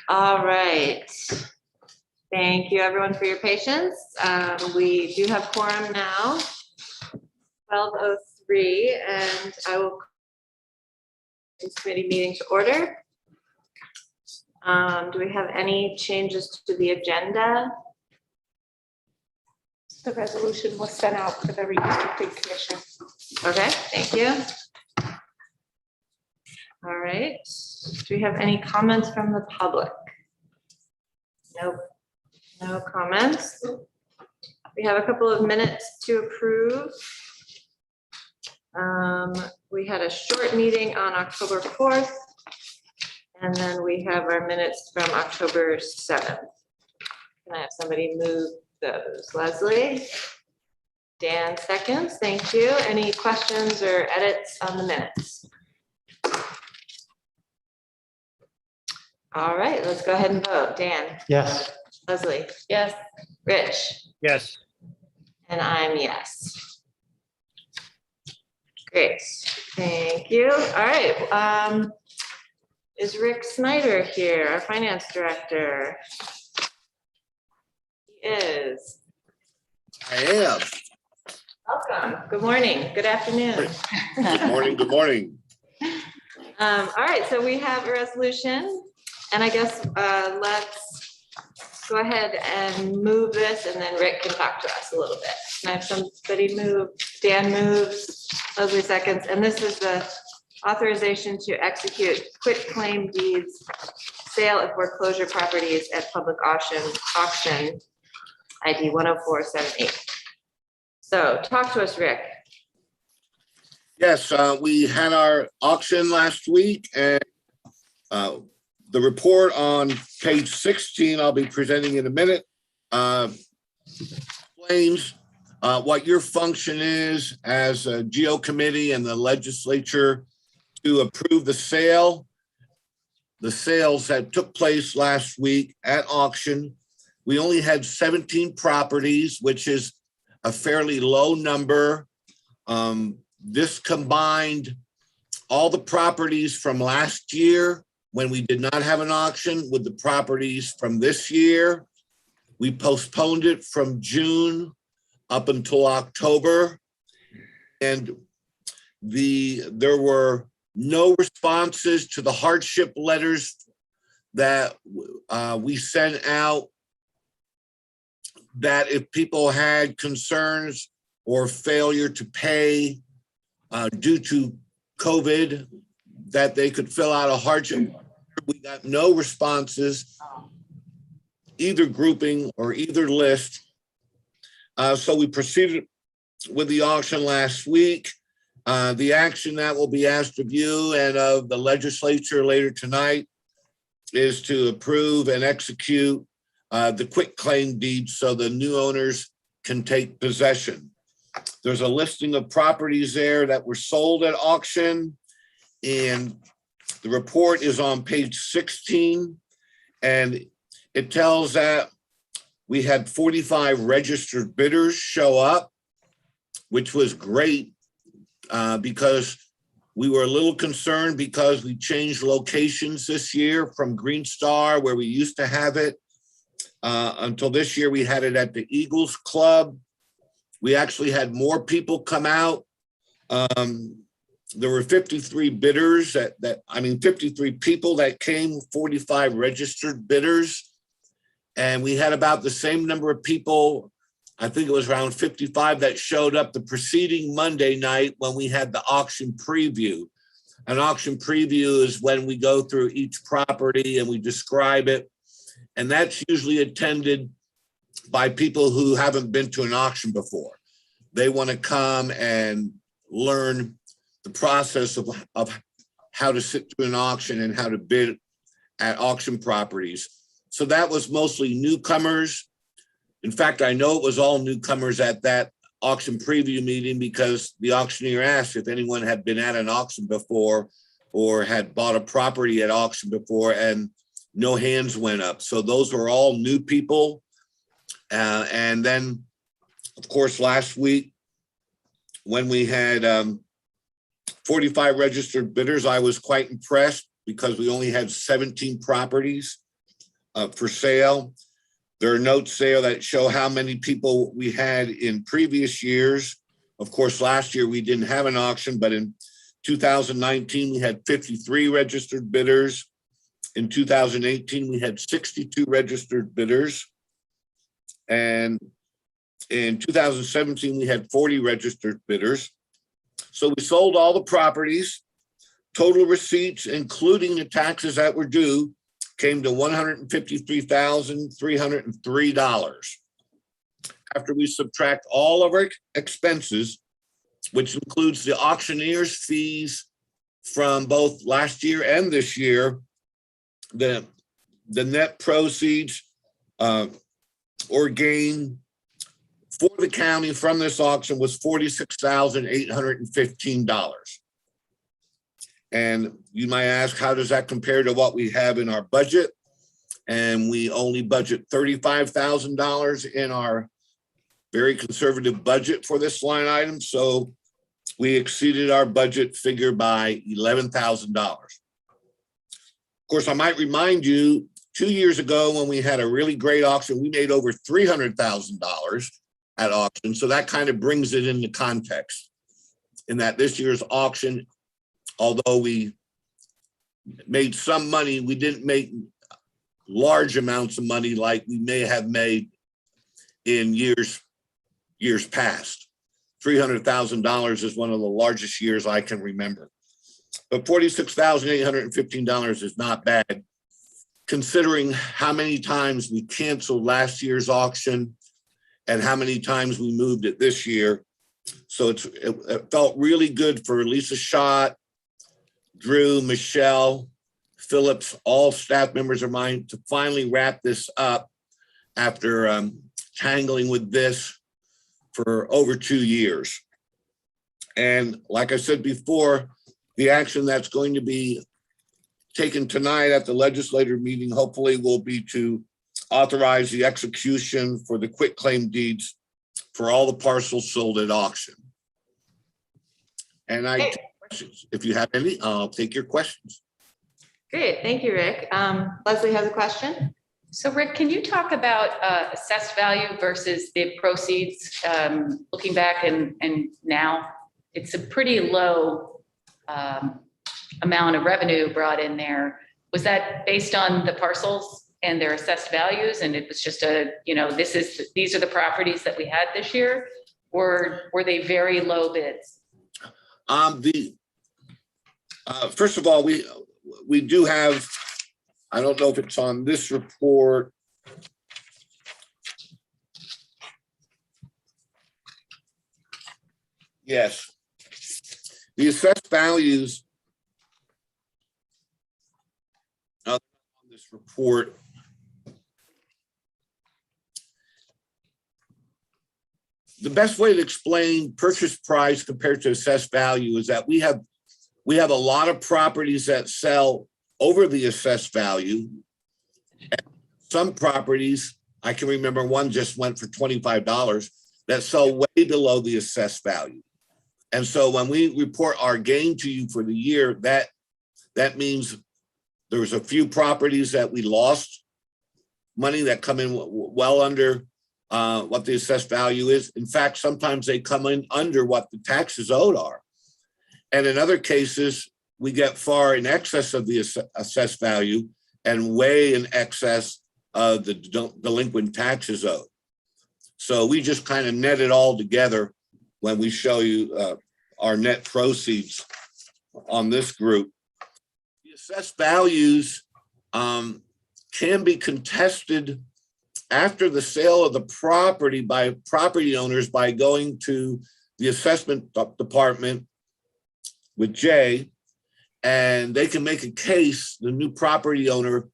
All right. Thank you, everyone, for your patience. We do have quorum now, 12:03, and I will call this committee meeting to order. Do we have any changes to the agenda? The resolution was sent out to the redistricting commission. Okay, thank you. All right. Do we have any comments from the public? Nope. No comments. We have a couple of minutes to approve. We had a short meeting on October 4th, and then we have our minutes from October 7th. Can I have somebody move those? Leslie? Dan seconds, thank you. Any questions or edits on the minutes? All right, let's go ahead and vote. Dan? Yes. Leslie? Yes. Rich? Yes. And I'm yes. Great, thank you. All right, is Rick Snyder here, our finance director? He is. I am. Welcome. Good morning. Good afternoon. Good morning, good morning. All right, so we have a resolution, and I guess let's go ahead and move this, and then Rick can talk to us a little bit. Can I have somebody move? Dan moves, Leslie seconds, and this is the authorization to execute quit claim deeds, sale of foreclosure properties at public auction ID 10478. So talk to us, Rick. Yes, we had our auction last week, and the report on page 16, I'll be presenting in a minute, explains what your function is as a GO committee and the legislature to approve the sales that took place last week at auction. We only had 17 properties, which is a fairly low number. This combined all the properties from last year when we did not have an auction with the properties from this year. We postponed it from June up until October. And there were no responses to the hardship letters that we sent out, that if people had concerns or failure to pay due to COVID, that they could fill out a hardship. We got no responses, either grouping or either list. So we proceeded with the auction last week. The action that will be asked of you and of the legislature later tonight is to approve and execute the quit claim deed so the new owners can take possession. There's a listing of properties there that were sold at auction, and the report is on page 16, and it tells that we had 45 registered bidders show up, which was great because we were a little concerned because we changed locations this year from Green Star, where we used to have it, until this year we had it at the Eagles Club. We actually had more people come out. There were 53 bidders 53 people that came, 45 registered bidders. And we had about the same number of people, I think it was around 55, that showed up the preceding Monday night when we had the auction preview. An auction preview is when we go through each property and we describe it. And that's usually attended by people who haven't been to an auction before. They want to come and learn the process of how to sit through an auction and how to bid at auction properties. So that was mostly newcomers. In fact, I know it was all newcomers at that auction preview meeting because the auctioneer asked if anyone had been at an auction before or had bought a property at auction before, and no hands went up. So those were all new people. And then, of course, last week, when we had 45 registered bidders, I was quite impressed because we only had 17 properties. for sale. There are notes there that show how many people we had in previous years. Of course, last year we didn't have an auction, but in 2019, we had 53 registered bidders. In 2018, we had 62 registered bidders. And in 2017, we had 40 registered bidders. So we sold all the properties. Total receipts, including the taxes that were due, came to $153,303. After we subtract all of our expenses, which includes the auctioneer's fees from both last year and this year, the net proceeds or gain for the county from this auction was $46,815. And you might ask, how does that compare to what we have in our budget? And we only budget $35,000 in our very conservative budget for this line item. So we exceeded our budget figure by $11,000. Of course, I might remind you, 2 years ago when we had a really great auction, we made over $300,000 at auction. So that kind of brings it into context in that this year's auction, although we made some money, we didn't make large amounts of money like we may have made in years past. $300,000 is one of the largest years I can remember. But $46,815 is not bad, considering how many times we canceled last year's auction and how many times we moved it this year. So it felt really good for Lisa Schott, Drew, Michelle, Phillips, all staff members of mine, to finally wrap this up after tangling with this for over 2 years. And like I said before, the action that's going to be taken tonight at the legislature meeting, hopefully, will be to authorize the execution for the quitclaim deeds for all the parcels sold at auction. And I take questions. If you have any, I'll take your questions. Great, thank you, Rick. Leslie has a question. So Rick, can you talk about assessed value versus the proceeds, looking back and now? It's a pretty low amount of revenue brought in there. Was that based on the parcels and their assessed values? And it was just these are the properties that we had this year? Or were they very low bids? First of all, we do have, I don't know if it's on this report. Yes. The assessed values on this report. The best way to explain purchase price compared to assessed value is that we have a lot of properties that sell over the assessed value. And some properties, I can remember one just went for $25, that sell way below the assessed value. And so when we report our gain to you for the year, that means there was a few properties that we lost money that come in well under what the assessed value is. In fact, sometimes they come in under what the taxes owed are. And in other cases, we get far in excess of the assessed value and way in excess of the delinquent taxes owed. So we just kind of net it all together when we show you our net proceeds on this group. The assessed values can be contested after the sale of the property by property owners by going to the assessment department with Jay, and they can make a case, the new property owner,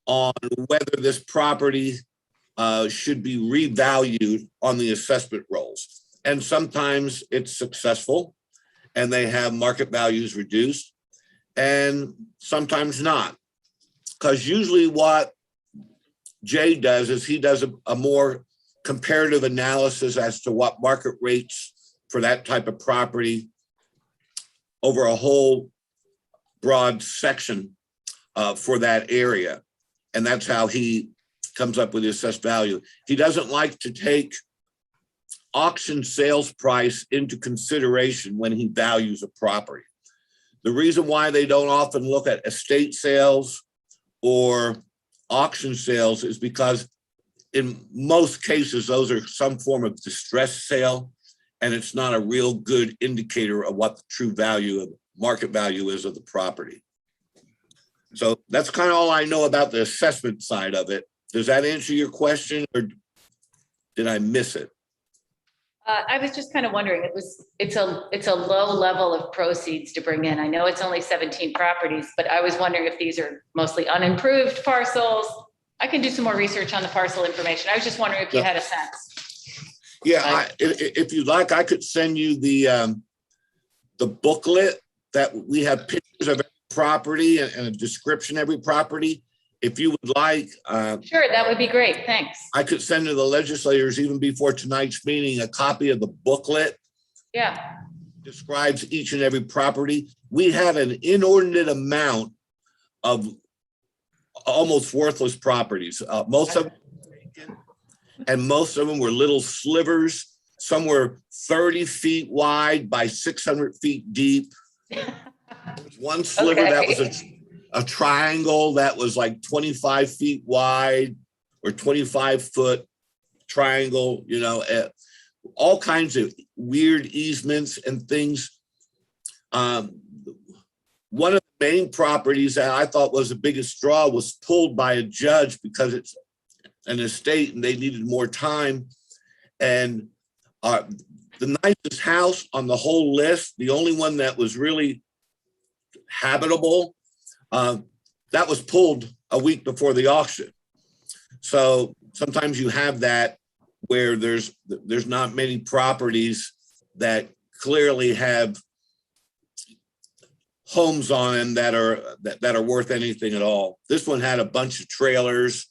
on whether this property should be revalued on the assessment rolls. And sometimes it's successful and they have market values reduced, and sometimes not. Because usually what Jay does is he does a more comparative analysis as to what market rates for that type of property over a whole broad section for that area. And that's how he comes up with the assessed value. He doesn't like to take auction sales price into consideration when he values a property. The reason why they don't often look at estate sales or auction sales is because in most cases, those are some form of distress sale, and it's not a real good indicator of what the true value of market value is of the property. So that's kind of all I know about the assessment side of it. Does that answer your question, or did I miss it? I was just kind of wondering, it's a low level of proceeds to bring in. I know it's only 17 properties, but I was wondering if these are mostly unimproved parcels. I can do some more research on the parcel information. I was just wondering if you had a sense. Yeah, if you'd like, I could send you the booklet that we have pictures of every property and a description of every property. If you would like. Sure, that would be great. Thanks. I could send to the legislators even before tonight's meeting a copy of the booklet. Yeah. Describes each and every property. We had an inordinate amount of almost worthless properties. Most of them, and most of them were little slivers. Some were 30 feet wide by 600 feet deep. One sliver that was a triangle that was like 25 feet wide or 25-foot triangle, you know, all kinds of weird easements and things. One of the main properties that I thought was the biggest straw was pulled by a judge because it's an estate and they needed more time. And the nicest house on the whole list, the only one that was really habitable, that was pulled a week before the auction. So sometimes you have that where there's not many properties that clearly have homes on them that are worth anything at all. This one had a bunch of trailers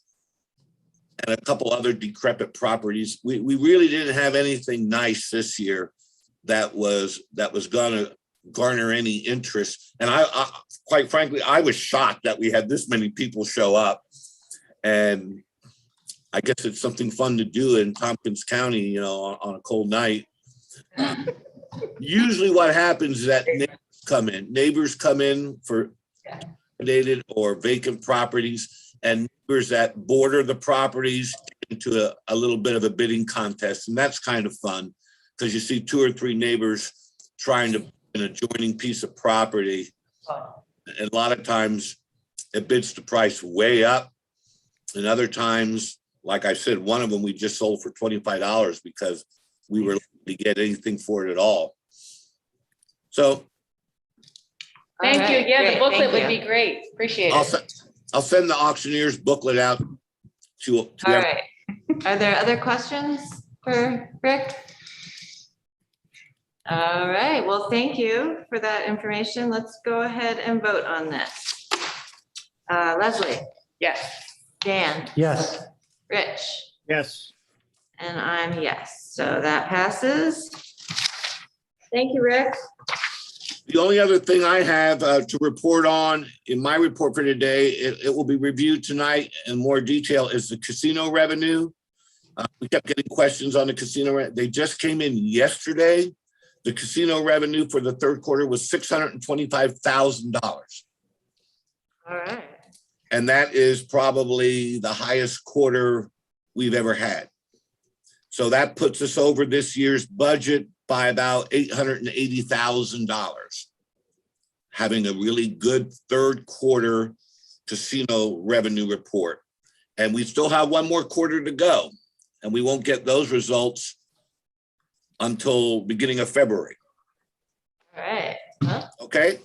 and a couple other decrepit properties. We really didn't have anything nice this year that was gonna garner any interest. And I quite frankly, I was shocked that we had this many people show up. And I guess it's something fun to do in Tompkins County, you know, on a cold night. Usually what happens is that neighbors come in for dated or vacant properties, and neighbors that border the properties get into a little bit of a bidding contest. And that's kind of fun because you see 2 or 3 neighbors trying to an adjoining piece of property. And a lot of times it bids the price way up. And other times, like I said, one of them we just sold for $25 because we were able to get anything for it at all. So. Thank you. Yeah, great. the booklet Thank would you. be great. Appreciate it. I'll send the auctioneer's booklet out to All right. Are there other questions for Rick? All right. Well, thank you for that information. Let's go ahead and vote on this. Leslie, Yes. Dan, Yes. Rich, Yes. and I'm yes. So that passes. Thank you, Rick. The only other thing I have to report on in my report for today, it will be reviewed tonight in more detail, is the casino revenue. We kept getting questions on the casino. They just came in yesterday. The casino revenue for the third quarter was $625,000. All right. And that is probably the highest quarter we've ever had. So that puts us over this year's budget by about $880,000. Having a really good third quarter casino revenue report. And we still have one more quarter to go. And we won't get those results until beginning of February. All right. Well, Okay?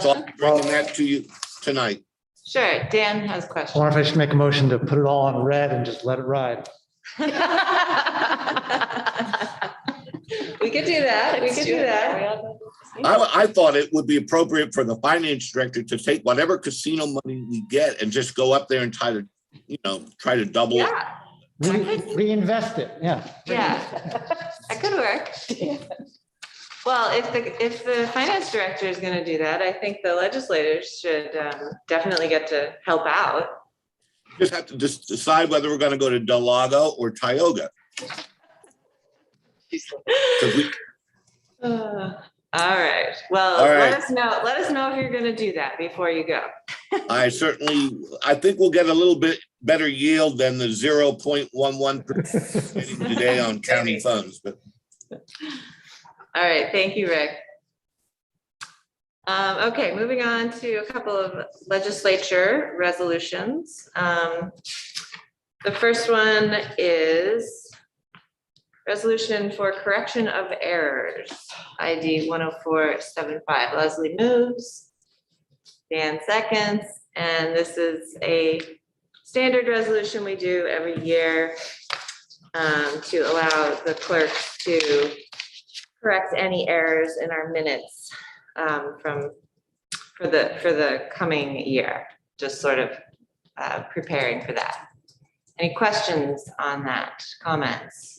So I'll question? be bringing that to you tonight. Sure. Dan has a I question. wonder if I should make a motion to put it all on red and just let it ride. We could do that. We could do that. I thought it would be appropriate for the finance director to take whatever casino money we get and just go up there and try to double it. Yeah, Reinvest it, yeah. yeah. That could work. Well, if the finance director is going to do that, I think the legislators should definitely get to help out. Just have to decide whether we're going to go to Del Lago or Tioga. 'Cause we- All right, well, All let right. us know if you're gonna do that before you go. I think we'll get a little bit better yield than the 0.11% getting today on county funds, but All right, thank you, Rick. Okay, moving on to a couple of legislature resolutions. The first one is resolution for correction of errors, ID 10475. Leslie moves, Dan seconds, and this is a standard resolution we do every year to allow the clerk to correct any errors in our minutes for the coming year, just sort of preparing for that. Any questions on that, comments?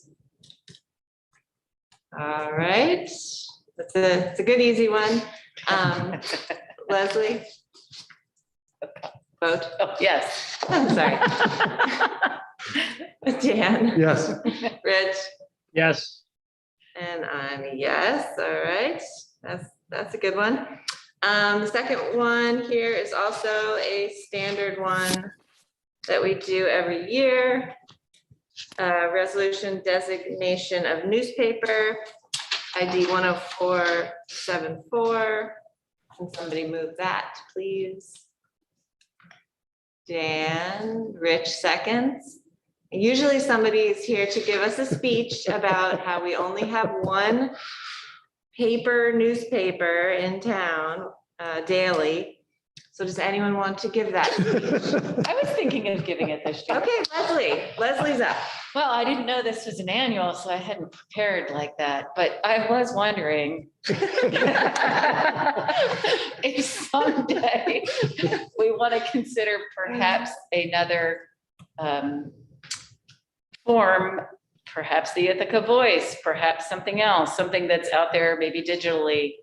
All right, it's a good, easy one. Leslie? Vote? Oh, yes. I'm sorry. Dan? Yes. Rich? Yes. And I'm a yes, all right, that's a good one. The second one here is also a standard one that we do every year. Resolution designation of newspaper, ID 10474. Can somebody move that, please? Dan, Rich seconds. Usually somebody is here to give us a speech about how we only have one newspaper in town daily. So does anyone want to give that speech? I was thinking of giving it this year. Okay, Leslie's up. Well, I didn't know this was an annual, so I hadn't prepared like that, but I was wondering if someday we want to consider perhaps another form, perhaps the Ithaca Voice, perhaps something else, something that's out there maybe digitally.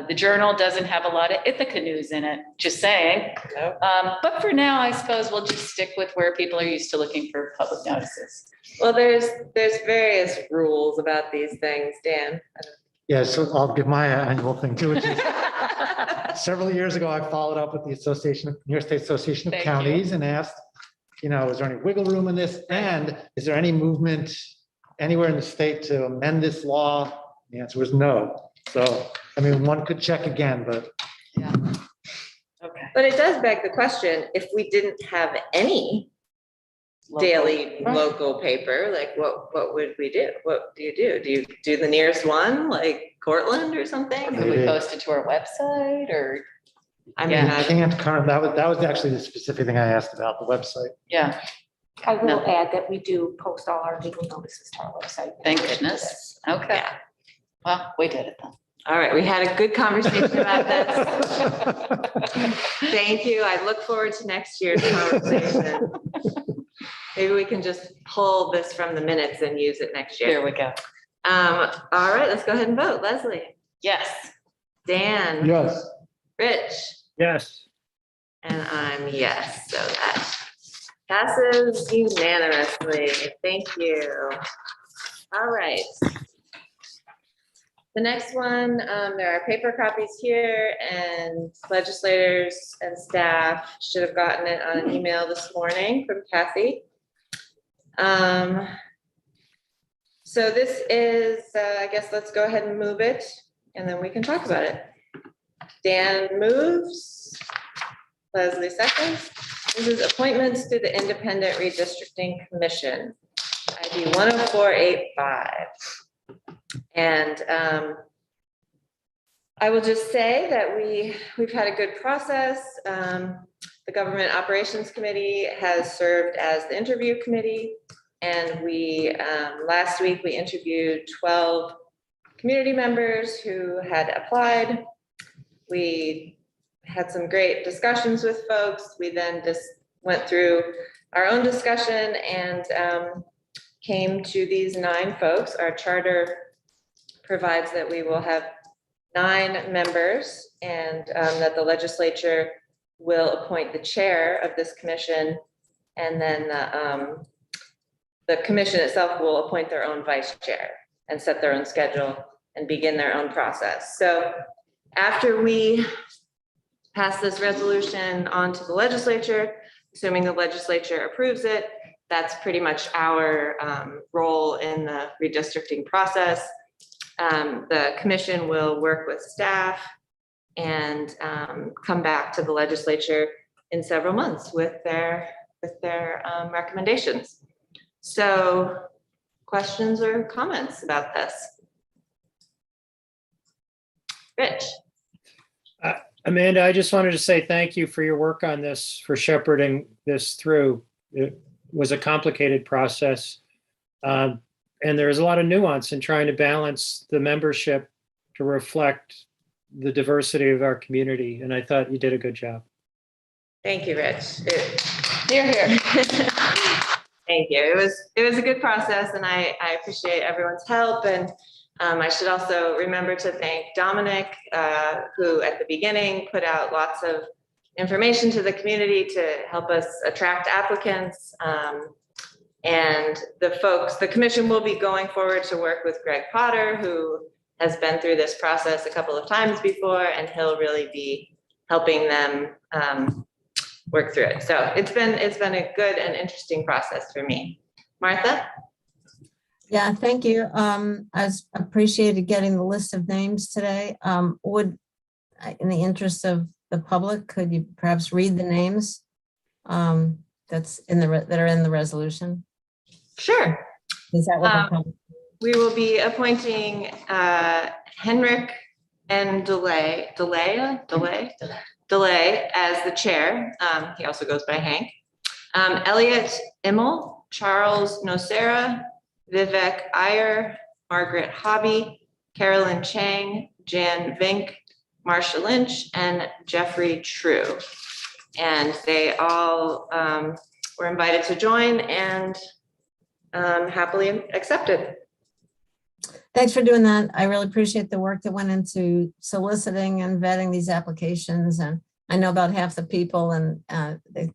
The Journal doesn't have a lot of Ithaca news in it, just saying. Nope. But for now, I suppose we'll just stick with where people are used to looking for public notices. Well, there's various rules about these things, Dan. Yeah, so I'll give my annual thing too, which is several years ago, I followed up with the New York State Association of Thank you. Counties and asked, is there any wiggle room in this? And is there any movement anywhere in the state to amend this law? The answer was no. So, I mean, one could check again, but Yeah. Okay. But it does beg the question, if we didn't have any daily Right. local paper, like what would we do? What do you do? Do you do the nearest one, like Cortland or something? Could we post it to our website or, I mean, Yeah. I can't current, that was actually the specific thing I asked about, the website. yeah, I will No. add that we do post all our legal notices to our website. thank goodness. Okay, yeah. well, we did it then. All right, we had a good conversation about this. Thank you. I look forward to next year's conversation. Maybe we can just pull this from the minutes and use it next year. There we go. All right, let's go ahead and vote. Leslie, Yes. Dan, Yes. Rich, Yes. and I'm yes, so that passes unanimously. Thank you. All right. The next one, there are paper copies here and legislators and staff should have gotten it on an email this morning from Kathy. So this is, I guess, let's go ahead and move it and then we can talk about it. Dan moves, Leslie seconds. This is appointments to the Independent Redistricting Commission, ID 10485. And I will just say that we've had a good process. The Government Operations Committee has served as the interview committee. And last week we interviewed 12 community members who had applied. We had some great discussions with folks. We then just went through our own discussion and came to these 9 folks. Our charter provides that we will have 9 members and that the legislature will appoint the chair of this commission And then the commission itself will appoint their own vice chair and set their own schedule and begin their own process. So after we pass this resolution on to the legislature, assuming the legislature approves it, that's pretty much our role in the redistricting process. The commission will work with staff and come back to the legislature in several months with their recommendations. So questions or comments about this? Rich? Amanda, I just wanted to say thank you for your work on this, for shepherding this through. It was a complicated process. And there is a lot of nuance in trying to balance the membership to reflect the diversity of our community. And I thought you did a good job. Thank you, Rich. Here, here. Thank you. It was a good process, and I appreciate everyone's help. And I should also remember to thank Dominic, who at the beginning put out lots of information to the community to help us attract applicants. And the commission will be going forward to work with Greg Potter, who has been through this process a couple of times before, and he'll really be helping them work through it. So it's been a good and interesting process for me. Martha? Yeah, thank you. I appreciated getting the list of names today. In the interest of the public, could you perhaps read the names that are in the resolution? Sure. Is that what the public? We will be appointing Henrik and Delay as the chair. He also goes by Hank. Elliot Immel, Charles Nocera, Vivek Iyer, Margaret Hobby, Carolyn Chang, Jan Vink, Marsha Lynch, and Jeffrey True. And they all were invited to join and happily accepted. Thanks for doing that. I really appreciate the work that went into soliciting and vetting these applications. And I know about half the people, and they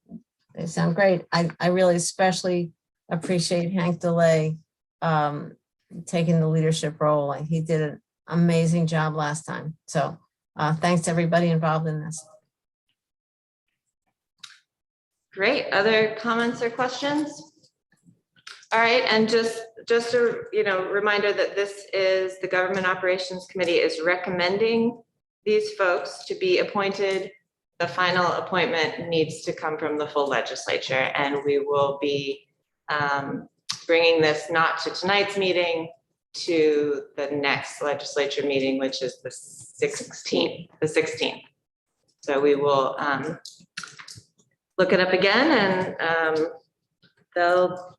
sound great. I really especially appreciate Hank DeLay taking the leadership role. He did an amazing job last time. So thanks to everybody involved in this. Great. Other comments or questions? All right, and just a reminder that the Government Operations Committee is recommending these folks to be appointed. The final appointment needs to come from the full legislature, and we will be bringing this not to tonight's meeting, to the next legislature meeting, which is the 16th. So we will look it up again, and they'll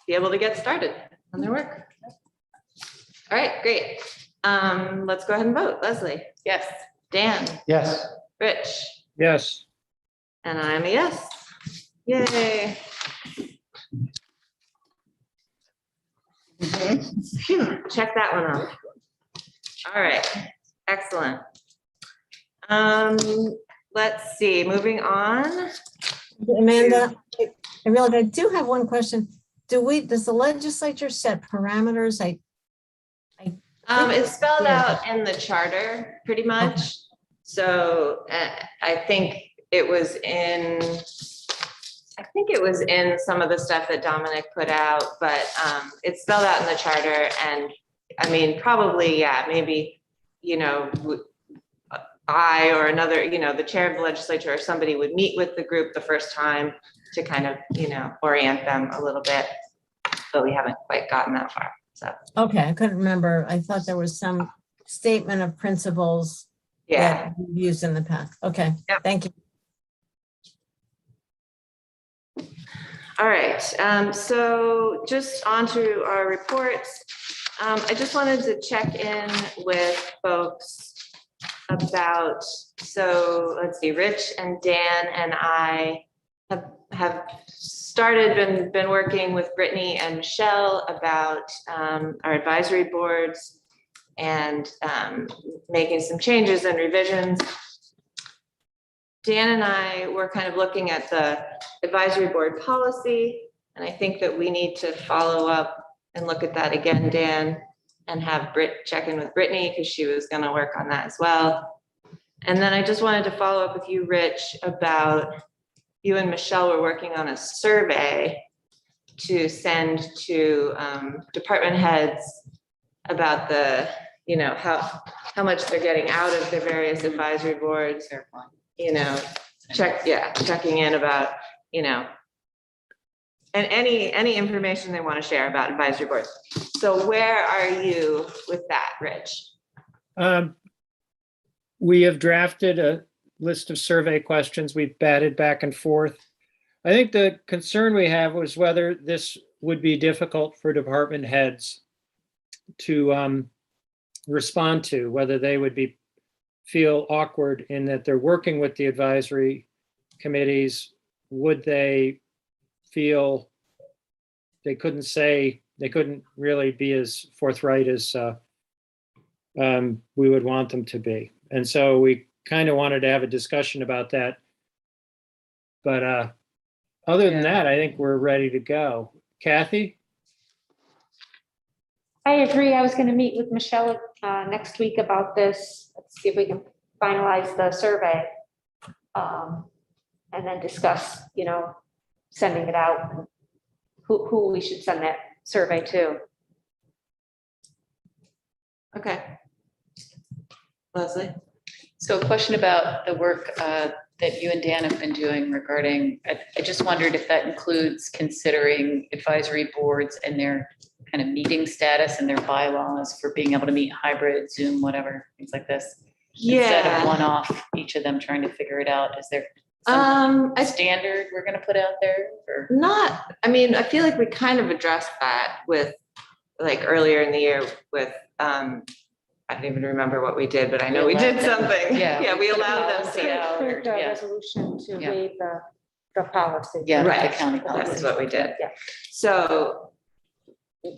be able to get started on their work. All right, great. Let's go ahead and vote. Leslie? Yes. Dan? Yes. Rich? Yes. And I'm a yes. Yay. Phew, check that one off. All right, excellent. Let's see, moving on. Amanda, I realize I do have one question. Does the legislature set parameters? It's spelled out in the charter pretty much. Okay. So I think it was in some of the stuff that Dominic put out, but it's spelled out in the charter. And I mean, probably, yeah, maybe, I or another, the chair of the legislature or somebody would meet with the group the first time to kind of, orient them a little bit, but we haven't quite gotten that far. So, Okay, I couldn't remember. I thought there was some statement of principles yeah. that we've used in the past. Okay, Yep. Thank you. All right, so just on to our reports. I just wanted to check in with folks about, so let's see, Rich and Dan and I have been working with Brittany and Michelle about our advisory boards and making some changes and revisions. Dan and I were kind of looking at the advisory board policy, and I think that we need to follow up and look at that again, Dan, and have Britt check in with Brittany, because she was gonna work on that as well. And then I just wanted to follow up with you, Rich, about you and Michelle were working on a survey to send to department heads about the, you know, how much they're getting out of their various advisory boards, or, you know, checking in about, you know, and any information they want to share about advisory boards. So where are you with that, Rich? We have drafted a list of survey questions. We've batted back and forth. I think the concern we have was whether this would be difficult for department heads to respond to, whether they would feel awkward in that they're working with the advisory committees. Would they feel they couldn't really be as forthright as we would want them to be? And so we kind of wanted to have a discussion about that. But other than that, I think we're ready to go. Kathy? I agree. I was going to meet with Michelle next week about this. Let's see if we can finalize the survey. And then discuss, you know, sending it out, and who we should send that survey to. Okay. Leslie? So a question about the work that you and Dan have been doing regarding, I just wondered if that includes considering advisory boards and their kind of meeting status and their bylaws for being able to meet hybrid, Zoom, whatever, things like this. Instead of one-off, each of them trying to figure it out. Is there some standard we're gonna put out there, or? Not, I mean, I feel like we kind of addressed that with, like, earlier in the year with, I don't even remember what we did, but I know we did something. Yeah, we allowed them to. Approved a resolution to waive the policy. Yeah, Right. the county That is policy. what we did. Yeah. So,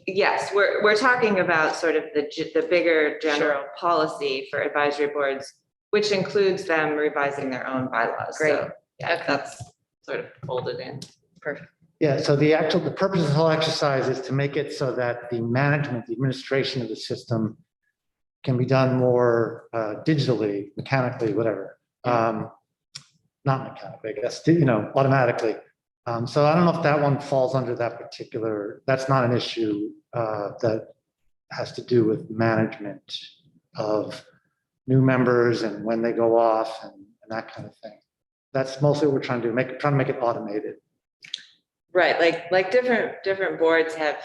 yes, we're talking about sort of the bigger general policy for advisory boards, which includes them revising their own bylaws. Great. So, yeah, Okay. that's sort of folded in. Perfect. Yeah, so the purpose of the whole exercise is to make it so that the management, the administration of the system can be done more digitally, mechanically, whatever. Not mechanically, I guess, you know, automatically. So I don't know if that one falls under that particular, that's not an issue that has to do with management of new members and when they go off and that kind of thing. That's mostly what we're trying to do, trying to make it automated. Right, like different boards have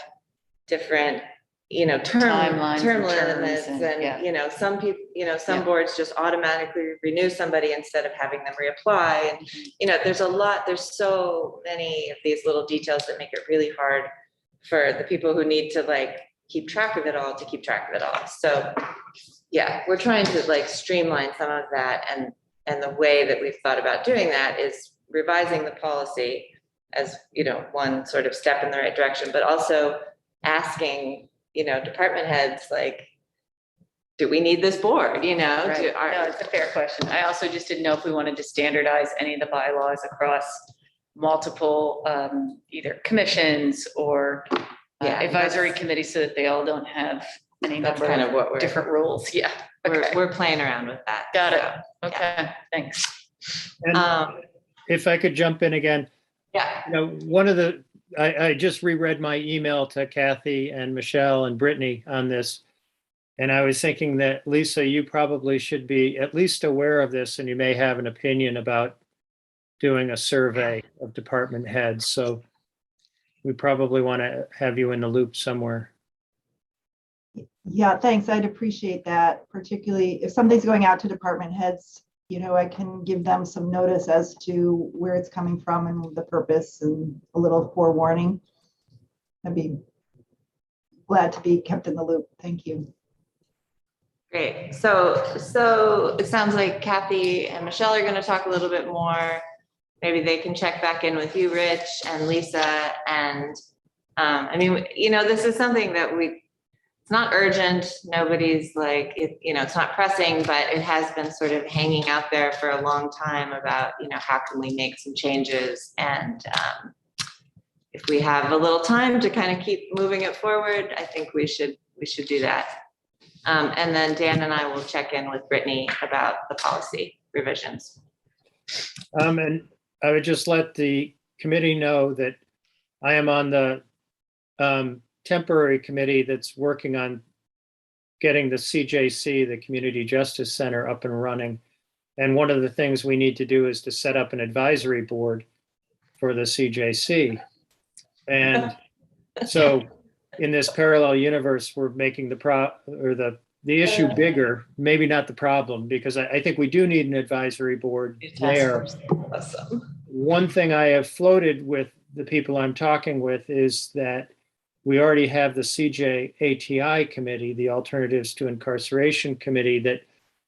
different, you know, Timelines term and terms limits, and, yeah. and, you know, some people, you know, some Yeah. boards just automatically renew somebody instead of having them reapply. And, you know, there's so many of these little details that make it really hard for the people who need to, like, keep track of it all to keep track of it all. So, yeah, we're trying to, like, streamline some of that, and the way that we've thought about doing that is revising the policy as, you know, one sort of step in the right direction, but also asking, you know, department heads, like, do we need this board, you know? Right. No, it's a fair question. I also just didn't know if we wanted to standardize any of the bylaws across multiple, either commissions or Yeah, advisory that's- committees, so that they all don't have any That's number kind of of what different rules. Yeah. Okay. we're playing around with that. Got it. So, Okay, thanks. And if I could jump in again, yeah, you know, I just reread my email to Kathy and Michelle and Brittany on this. And I was thinking that, Lisa, you probably should be at least aware of this, and you may have an opinion about doing a survey of department heads. So we probably want to have you in the loop somewhere. Yeah, thanks. I'd appreciate that, particularly if something's going out to department heads, you know, I can give them some notice as to where it's coming from and the purpose and a little forewarning. I'd be glad to be kept in the loop. Thank you. great. So it sounds like Kathy and Michelle are gonna talk a little bit more. Maybe they can check back in with you, Rich and Lisa, and I mean, you know, this is something that it's not urgent. Nobody's like, it's not pressing, but it has been sort of hanging out there for a long time about, how can we make some changes? And if we have a little time to kind of keep moving it forward, I think we should do that. And then Dan and I will check in with Brittany about the policy revisions. And I would just let the committee know that I am on the temporary committee that's working on getting the CJC, the Community Justice Center, up and running. And one of the things we need to do is to set up an advisory board for the CJC. And so in this parallel universe, we're making the issue bigger, maybe not the problem, because I think we do need an advisory board there. Awesome. One thing I have floated with the people I'm talking with is that we already have the CJATI committee, the Alternatives to Incarceration Committee, that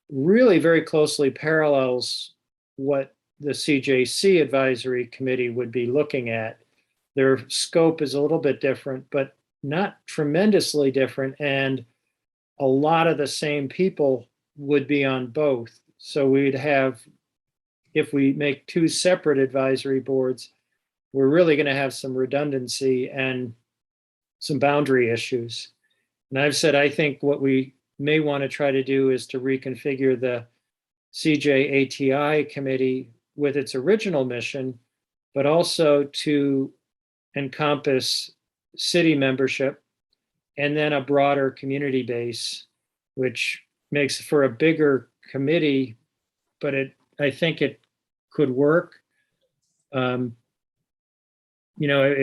really very closely parallels what the CJC advisory committee would be looking at. Their scope is a little bit different, but not tremendously different. And a lot of the same people would be on both. So we'd have, if we make two separate advisory boards, we're really going to have some redundancy and some boundary issues. And I've said, I think what we may want to try to do is to reconfigure the CJATI committee with its original mission, but also to encompass city membership and then a broader community base, which makes for a bigger committee, but I think it could work.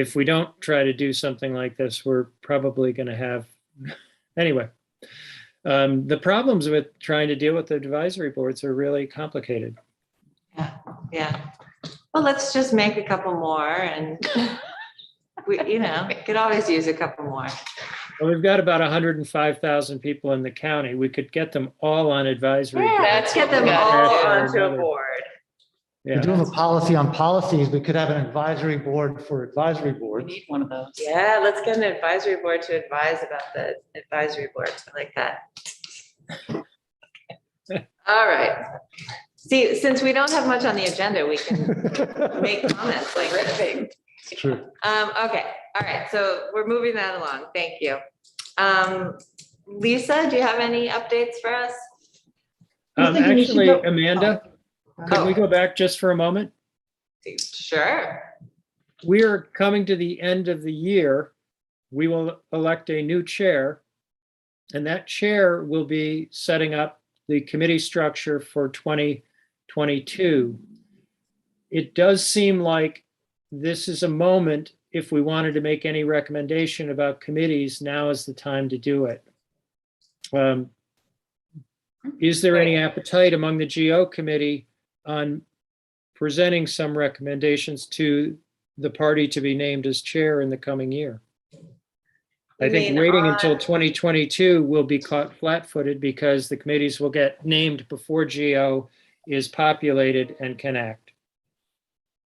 If we don't try to do something like this, we're probably going to have, anyway. The problems with trying to deal with the advisory boards are really complicated. Yeah. Well, let's just make a couple more and we could always use a couple more. Well, we've got about 105,000 people in the county. We could get them all on advisory. Yeah, boards. let's get them what we all gotta onto a board. We're doing a policy on policies. We could have an advisory board for advisory We boards. need one of those. Yeah, let's get an advisory board to advise about the advisory boards. I like that. All right. See, since we don't have much on the agenda, we can make comments like this. True. Okay, all right, so we're moving that along. Thank you. Lisa, do you have any updates for us? I was thinking we should Actually, go- Amanda, can we go back just for a moment? Sure. We are coming to the end of the year. We will elect a new chair, and that chair will be setting up the committee structure for 2022. It does seem like this is a moment, if we wanted to make any recommendation about committees, now is the time to do it. Is there any appetite among the GO committee on presenting some recommendations to the party to be named as chair in the coming year? I You think mean waiting on- until 2022 will be caught flat-footed because the committees will get named before GO is populated and can act.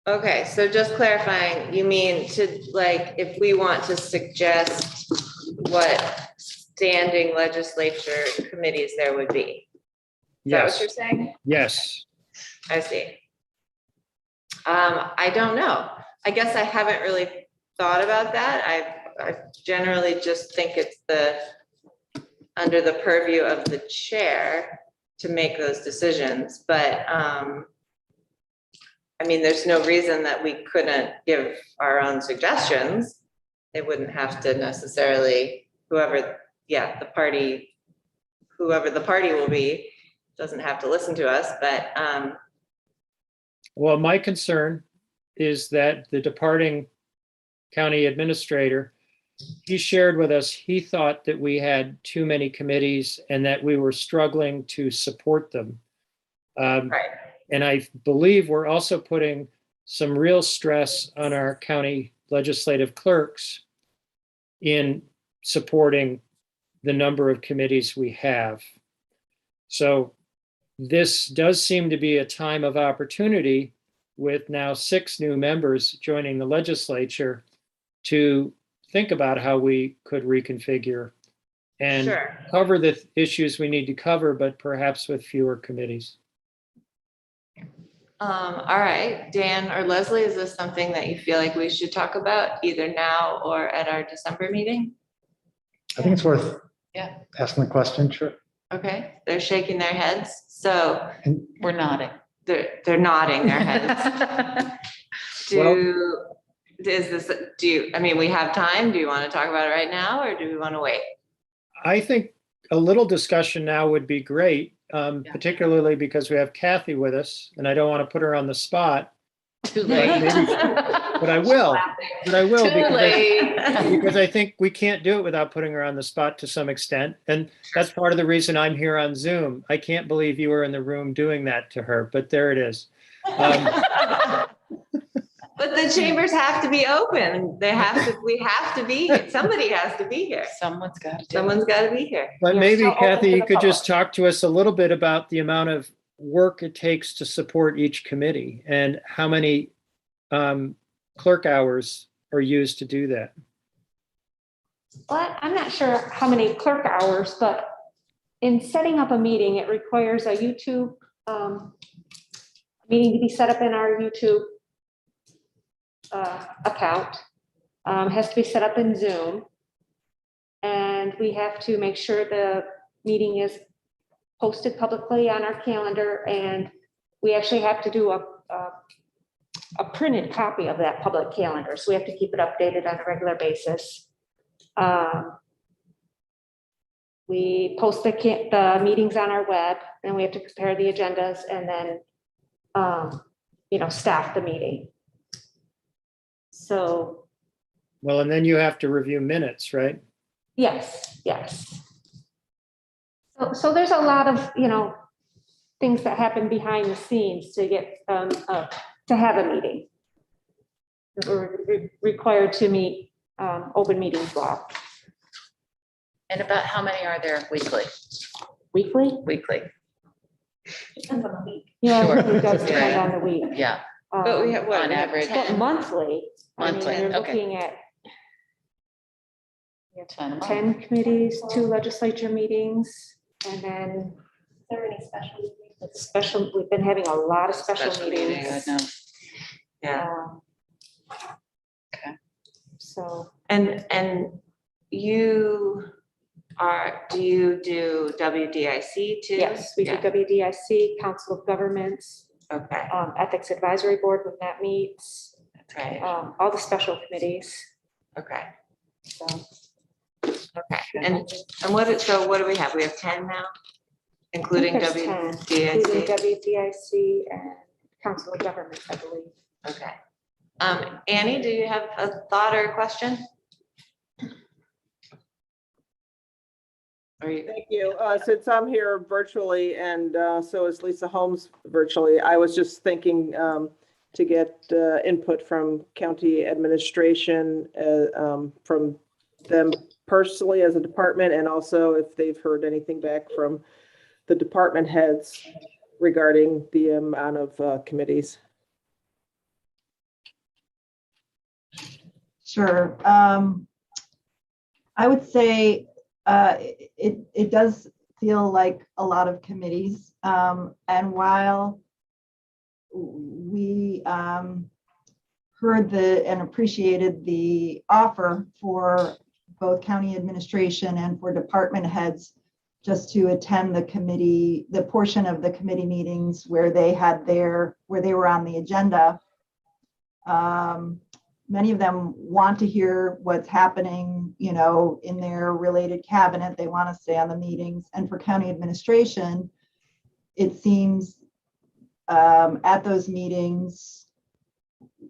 Okay, so just clarifying, you mean to, like, if we want to suggest what standing legislature committees there would be? Is that what Yes, you're saying? yes. I see. I don't know. I guess I haven't really thought about that. I generally just think it's under the purview of the chair to make those decisions, but there's no reason that we couldn't give our own suggestions. They wouldn't have to necessarily, whoever the party will be, doesn't have to listen to us, but Well, my concern is that the departing county administrator, he shared with us, he thought that we had too many committees and that we were struggling to support them. right. And I believe we're also putting some real stress on our county legislative clerks in supporting the number of committees we have. So this does seem to be a time of opportunity with now 6 new members joining the legislature to think about how we could reconfigure and Sure. cover the issues we need to cover, but perhaps with fewer committees. All right, Dan or Leslie, is this something that you feel like we should talk about either now or at our December meeting? I think it's worth Yeah. asking the question, sure. Okay, they're shaking their heads, so We're nodding. they're nodding their heads. I mean, we have time. Do you want to talk about it right now or do we want to wait? I think a little discussion now would be great, particularly because we have Kathy with us, and I don't want to put her on the spot, Too but late. but I will. But I will Too late. because I think we can't do it without putting her on the spot to some extent. And that's part of the reason I'm here on Zoom. I can't believe you were in the room doing that to her, but there it is. But the chambers have to be open. We have to be, somebody has to be here. Someone's got to do it. Someone's got to be here. But You're maybe still open Kathy, to you the could just public. talk to us a little bit about the amount of work it takes to support each committee and how many clerk hours are used to do that. Well, I'm not sure how many clerk hours, but in setting up a meeting, it requires a YouTube meeting to be set up in our YouTube account. Has to be set up in Zoom. And we have to make sure the meeting is posted publicly on our calendar, and we actually have to do a printed copy of that public calendar. So we have to keep it updated on a regular basis. We post the meetings on our web, and we have to prepare the agendas and then, staff the meeting. So, Well, and then you have to review minutes, right? yes. So there's a lot of, things that happen behind the scenes to get, to have a meeting. We're required to meet open meetings law. And about how many are there weekly? Weekly? Weekly, Depends on the week. Yeah, Sure. it does Right. depend on the week. yeah. But we have what? On we have average. 10. But monthly, Monthly, you're okay. looking at 10 a month. 10 committees, 2 legislature meetings, and then. Is there any special meetings? We've been having a lot of special meetings. God, no. Yeah. Okay. So, And do you do WDIC too? yes, we do Yeah. WDIC, Council of Governments, Okay, Ethics Advisory Board when that meets, that's right. all the special committees. Okay, So, okay. And what do we have? We have 10 now? Including I think there's 10, WDIC? including WDIC and Council of Governments, I believe. Okay. Annie, do you have a thought or a question? Are you? Thank you. Since I'm here virtually and so is Lisa Holmes virtually, I was just thinking to get input from county administration, from them personally as a department, and also if they've heard anything back from the department heads regarding the amount of committees. Sure. I would say it does feel like a lot of committees. And while we heard and appreciated the offer for both county administration and for department heads just to attend the portion of the committee meetings where they were on the agenda. Many of them want to hear what's happening, in their related cabinet. They want to stay on the meetings. And for county administration, it seems at those meetings,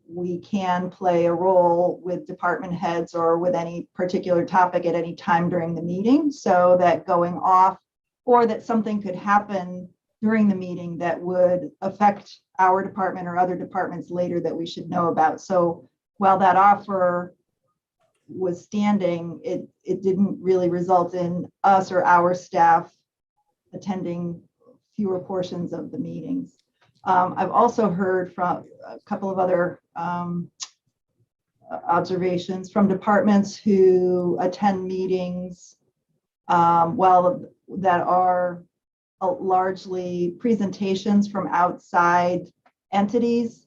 we can play a role with department heads or with any particular topic at any time during the meeting, so that going off or that something could happen during the meeting that would affect our department or other departments later that we should know about. So while that offer was standing, it didn't really result in us or our staff attending fewer portions of the meetings. I've also heard from a couple of other observations from departments who attend meetings well, that are largely presentations from outside entities.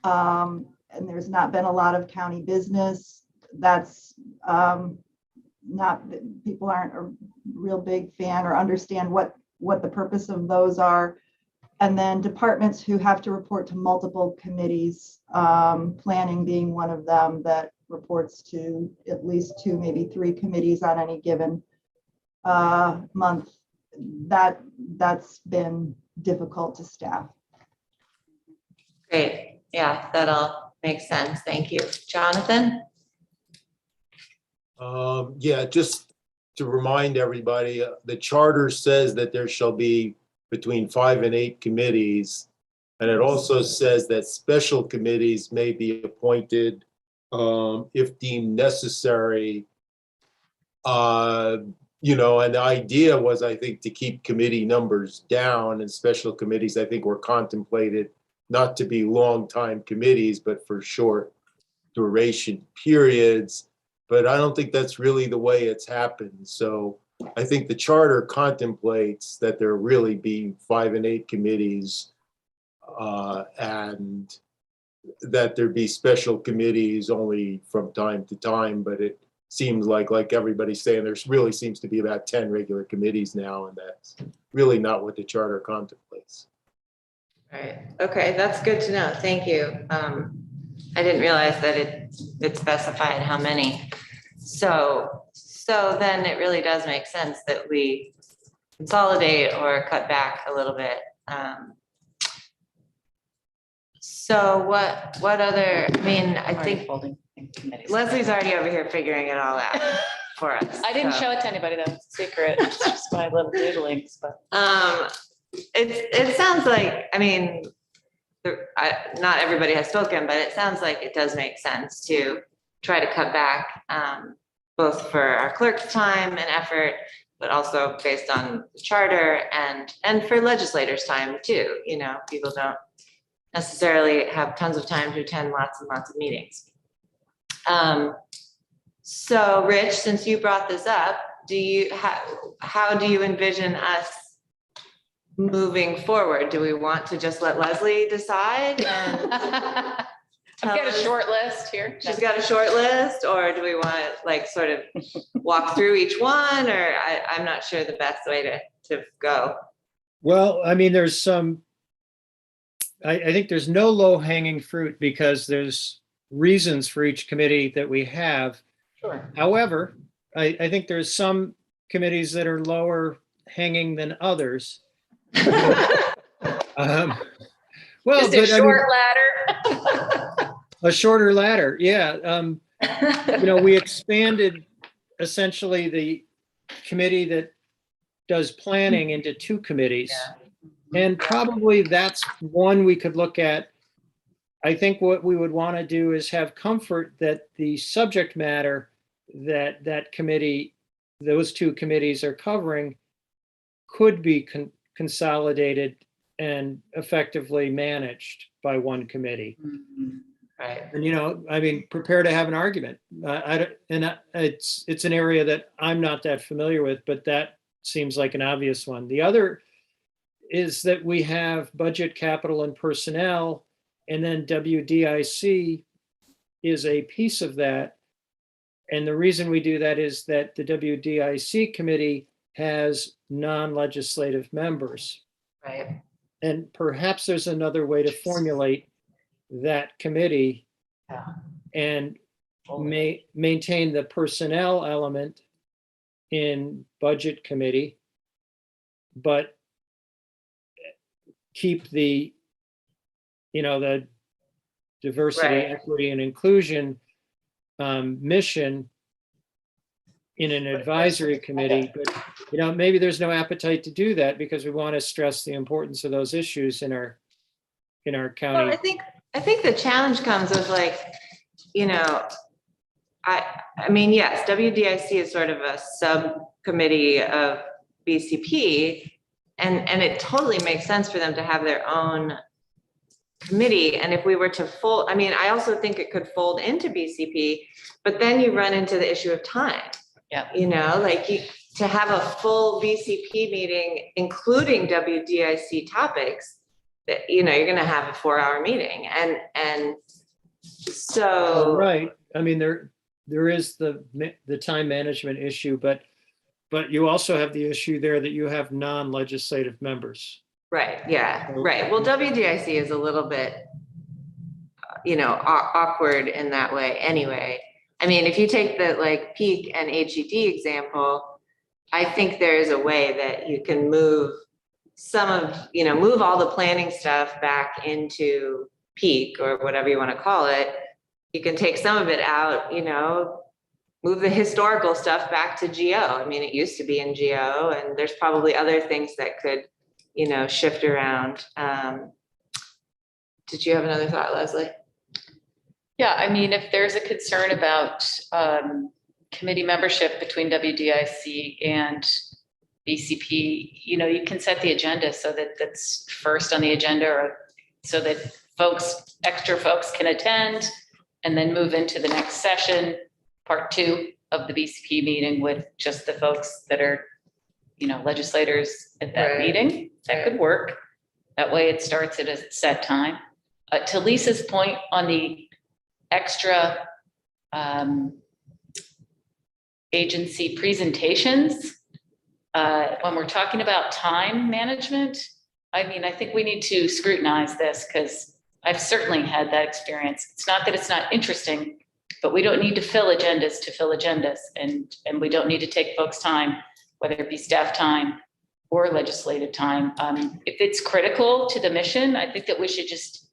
And there's not been a lot of county business. That's not, people aren't a real big fan or understand what the purpose of those are. And then departments who have to report to multiple committees, planning being one of them that reports to at least 2, maybe 3 committees on any given month. That's been difficult to staff. Great. Yeah, that all makes sense. Thank you. Jonathan? Yeah, just to remind everybody, the charter says that there shall be between 5 and 8 committees. And it also says that special committees may be appointed if deemed necessary. You know, and the idea was, I think, to keep committee numbers down, and special committees, I think, were contemplated not to be long time committees, but for short duration periods. But I don't think that's really the way it's happened. So I think the charter contemplates that there really be 5 and 8 committees, and that there be special committees only from time to time. But it seems like everybody's saying, there really seems to be about 10 regular committees now, and that's really not what the charter contemplates. Right. Okay, that's good to know. Thank you. I didn't realize that it specified how many. So then it really does make sense that we consolidate or cut back a little bit. So what other, I mean, I think Committees. Leslie's already over here figuring it all out for us. I didn't so. show it to anybody, though. It's a secret. It's just my little doodlings, but. It sounds like, I mean, not everybody has spoken, but it sounds like it does make sense to try to cut back, both for our clerk's time and effort, but also based on the charter and for legislators' time too. You know, people don't necessarily have tons of time to attend lots and lots of meetings. So Rich, since you brought this up, how do you envision us moving forward? Do we want to just let Leslie decide? And I've got a short list here. She's got a short list, or do we want to like sort of walk through each one? Or I'm not sure the best way to go. Well, I mean, there's some, I think there's no low hanging fruit because there's reasons for each committee that we have. Sure. However, I think there's some committees that are lower hanging than others. Well, Just a but I mean, short ladder. a shorter ladder, yeah. You know, we expanded essentially the committee that does planning into 2 committees. And probably that's one we could look at. I think what we would want to do is have comfort that the subject matter that committee, those 2 committees are covering could be consolidated and effectively managed by one committee. Right. And, you know, I mean, prepare to have an argument. It's an area that I'm not that familiar with, but that seems like an obvious one. The other is that we have budget, capital, and personnel, and then WDIC is a piece of that. And the reason we do that is that the WDIC committee has non-legislative members. Right. And perhaps there's another way to formulate that committee and maintain the personnel element in budget committee, but keep the, you know, the diversity, Right. equity, and inclusion mission in an advisory committee. But, you know, maybe there's no appetite to do that because we want to stress the importance of those issues in our county. Well, I think the challenge comes with like, you know, I mean, yes, WDIC is sort of a subcommittee of BCP, and it totally makes sense for them to have their own committee. And if we were to fold, I mean, I also think it could fold into BCP, but then you run into the issue of time. Yeah. You know, like to have a full VCP meeting, including WDIC topics, that, you know, you're gonna have a 4-hour meeting, and so. Right. I mean, there is the time management issue, but you also have the issue there that you have non-legislative members. Right, yeah, right. Well, WDIC is a little bit, you know, awkward in that way anyway. I mean, if you take the like peak and HED example, I think there is a way that you can move some of, you know, move all the planning stuff back into peak or whatever you want to call it. You can take some of it out, you know, move the historical stuff back to GO. I mean, it used to be in GO, and there's probably other things that could, you know, shift around. Did you have another thought, Leslie? Yeah, I mean, if there's a concern about committee membership between WDIC and BCP, you know, you can set the agenda so that that's first on the agenda, or so that extra folks can attend, and then move into the next session, part 2 of the BCP meeting with just the folks that are, you know, legislators at that Right. meeting. That could work. That way it starts at a set time. To Lisa's point on the extra agency presentations, when we're talking about time management, I mean, I think we need to scrutinize this, because I've certainly had that experience. It's not that it's not interesting, but we don't need to fill agendas, and we don't need to take folks' time, whether it be staff time or legislative time. If it's critical to the mission, I think that we should just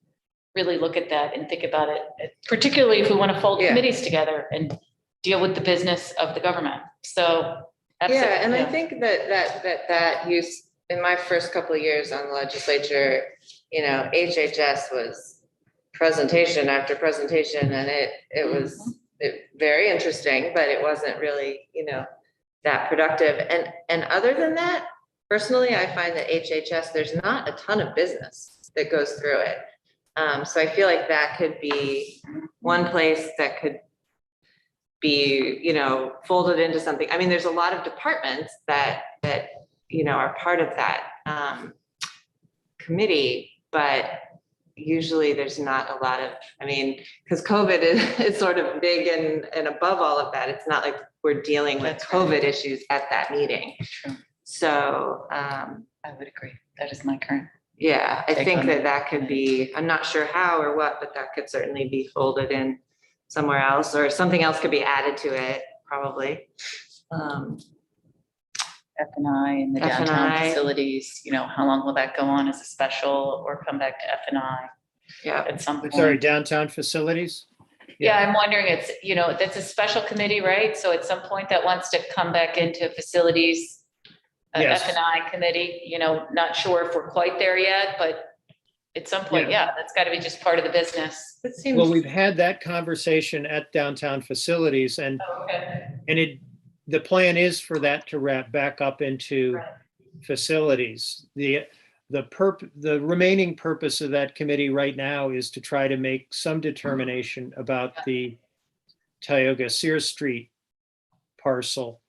really look at that and think about it, particularly if we want to fold Yeah. committees together and deal with the business of the government. So. Yeah, and I think that use, in my first couple of years on the legislature, you know, HHS was presentation after presentation, and it was very interesting, but it wasn't really, you know, that productive. And other than that, personally, I find that HHS, there's not a ton of business that goes through it. So I feel like that could be one place that could be, you know, folded into something. I mean, there's a lot of departments that, you know, are part of that committee, but usually there's not a lot of, I mean, because COVID is sort of big and above all of that, it's not like we're dealing with That's right. COVID issues at that meeting. True. So, I would agree. That is my current. yeah, I Take think on that could be, I'm not sure how or what, but that could certainly be folded in somewhere else, or something else could be added to it, probably. F&I and the F&I. downtown facilities, you know, how long will that go on as a special or come back to F&I Yeah, at some point? Sorry, downtown facilities? Yeah, I'm wondering, it's, you know, that's a special committee, right? So at some point that wants to come back into facilities, Yes. F&I committee, you know, not sure if we're quite there yet, but at some point, Yeah. that's got to be just part of the business. it seems. Well, we've had that conversation at downtown facilities, and Okay. the plan is for that to wrap back up into Right. facilities. The remaining purpose of that committee right now is to try to make some determination about the Tioga Sears Street parcel.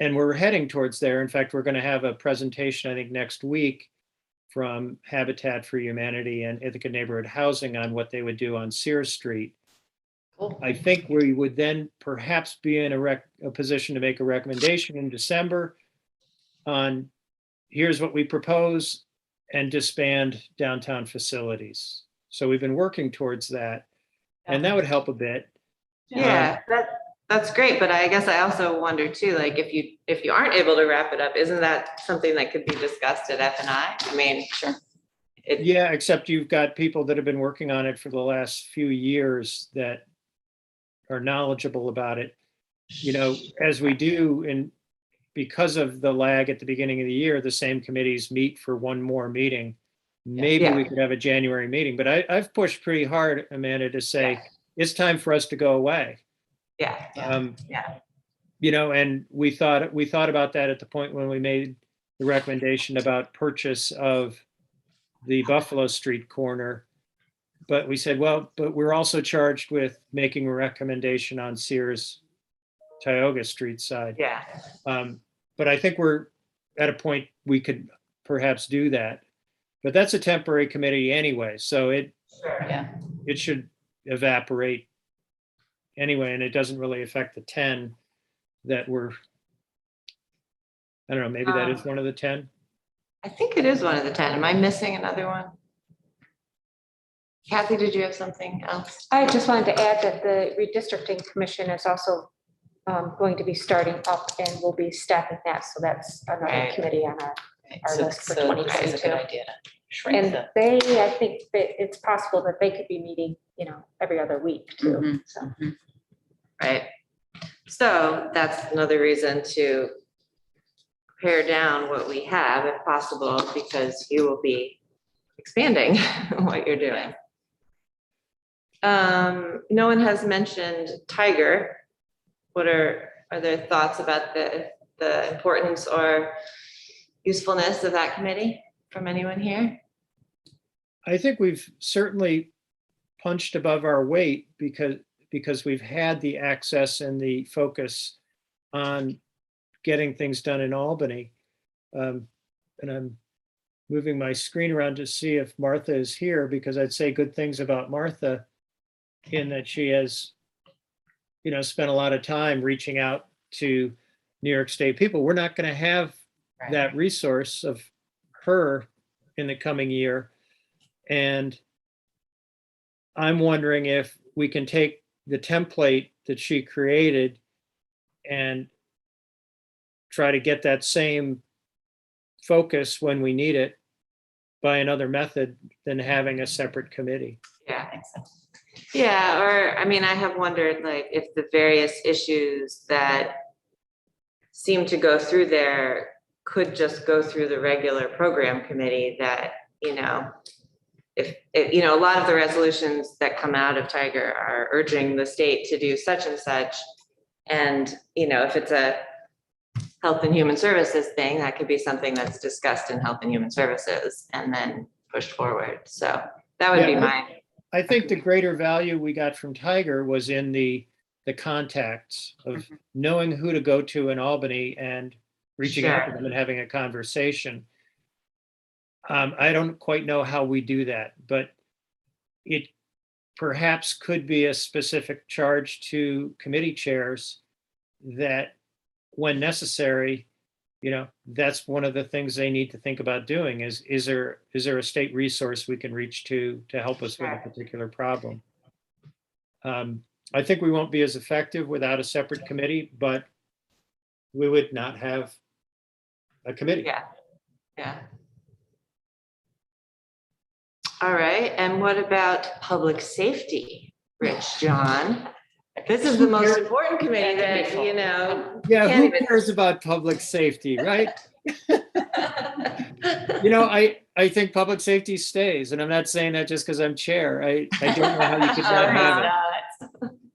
And we're heading towards there. In fact, we're going to have a presentation, I think, next week from Habitat for Humanity and Ithaca Neighborhood Housing on what they would do on Sears Street. Cool. I think we would then perhaps be in a position to make a recommendation in December on here's what we propose, and disband downtown facilities. So we've been working towards that, and that would help a bit. Yeah, that's great, but I guess I also wonder too, like if you aren't able to wrap it up, isn't that something that could be discussed at F&I? I mean, Sure. Yeah, except you've got people that have been working on it for the last few years that are knowledgeable about it. You know, as we do, and because of the lag at the beginning of the year, the same committees meet for one more meeting. Maybe Yeah. we could have a January meeting, but I've pushed pretty hard, Amanda, to say it's time for us to go away. yeah, yeah. You know, and we thought about that at the point when we made the recommendation about purchase of the Buffalo Street corner. But we said, well, but we're also charged with making a recommendation on Sears Tioga Street side. Yeah. But I think we're at a point we could perhaps do that. But that's a temporary committee anyway, so it Yeah. should evaporate anyway, and it doesn't really affect the 10 that were, I don't know, maybe that is one of the 10. I think it is one of the 10. Am I missing another one? Kathy, did you have something else? I just wanted to add that the redistricting commission is also going to be starting up and we'll be staffing that. So that's another Right. committee on our list for So this is a 2022. good idea to shrink And the. they, I think that it's possible that they could be meeting, every other week too. Mhm. So Right. So that's another reason to pare down what we have if possible, because you will be expanding what you're doing. No one has mentioned Tiger. What are there thoughts about the importance or usefulness of that committee from anyone here? I think we've certainly punched above our weight because we've had the access and the focus on getting things done in Albany. And I'm moving my screen around to see if Martha is here, because I'd say good things about Martha in that she has, spent a lot of time reaching out to New York State people. We're not going to have that resource of her in the coming year. And I'm wondering if we can take the template that she created and try to get that same focus when we need it by another method than having a separate committee. Yeah. Yeah, or, I mean, I have wondered, like, if the various issues that seem to go through there could just go through the regular program committee that, if, a lot of the resolutions that come out of Tiger are urging the state to do such and such. And, if it's a Health and Human Services thing, that could be something that's discussed in Health and Human Services and then pushed forward. So that would be Yeah, my. I think the greater value we got from Tiger was in the contacts of knowing who to go to in Albany and reaching out to Sure. them and having a conversation. I don't quite know how we do that, but it perhaps could be a specific charge to committee chairs that when necessary, that's one of the things they need to think about doing is there a state resource we can reach to help us with a particular problem? I think we won't be as effective without a separate committee, but we would not have a committee. Yeah. All right, and what about public safety, Rich John? This is the most important committee that, Yeah, can't who even- cares about public safety, right? I think public safety stays, and I'm not saying that just because I'm chair. I don't know how you could not have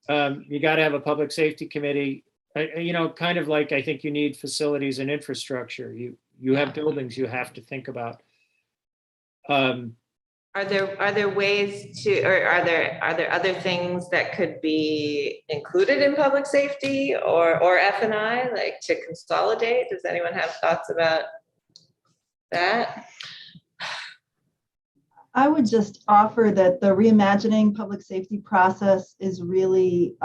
it. You got to have a public safety committee. Kind of like I think you need facilities and infrastructure. You have buildings you have to think about. Are there ways to, or are there other things that could be included in public safety or F&I, like to consolidate? Does anyone have thoughts about that? I would just offer that the reimagining public safety process is really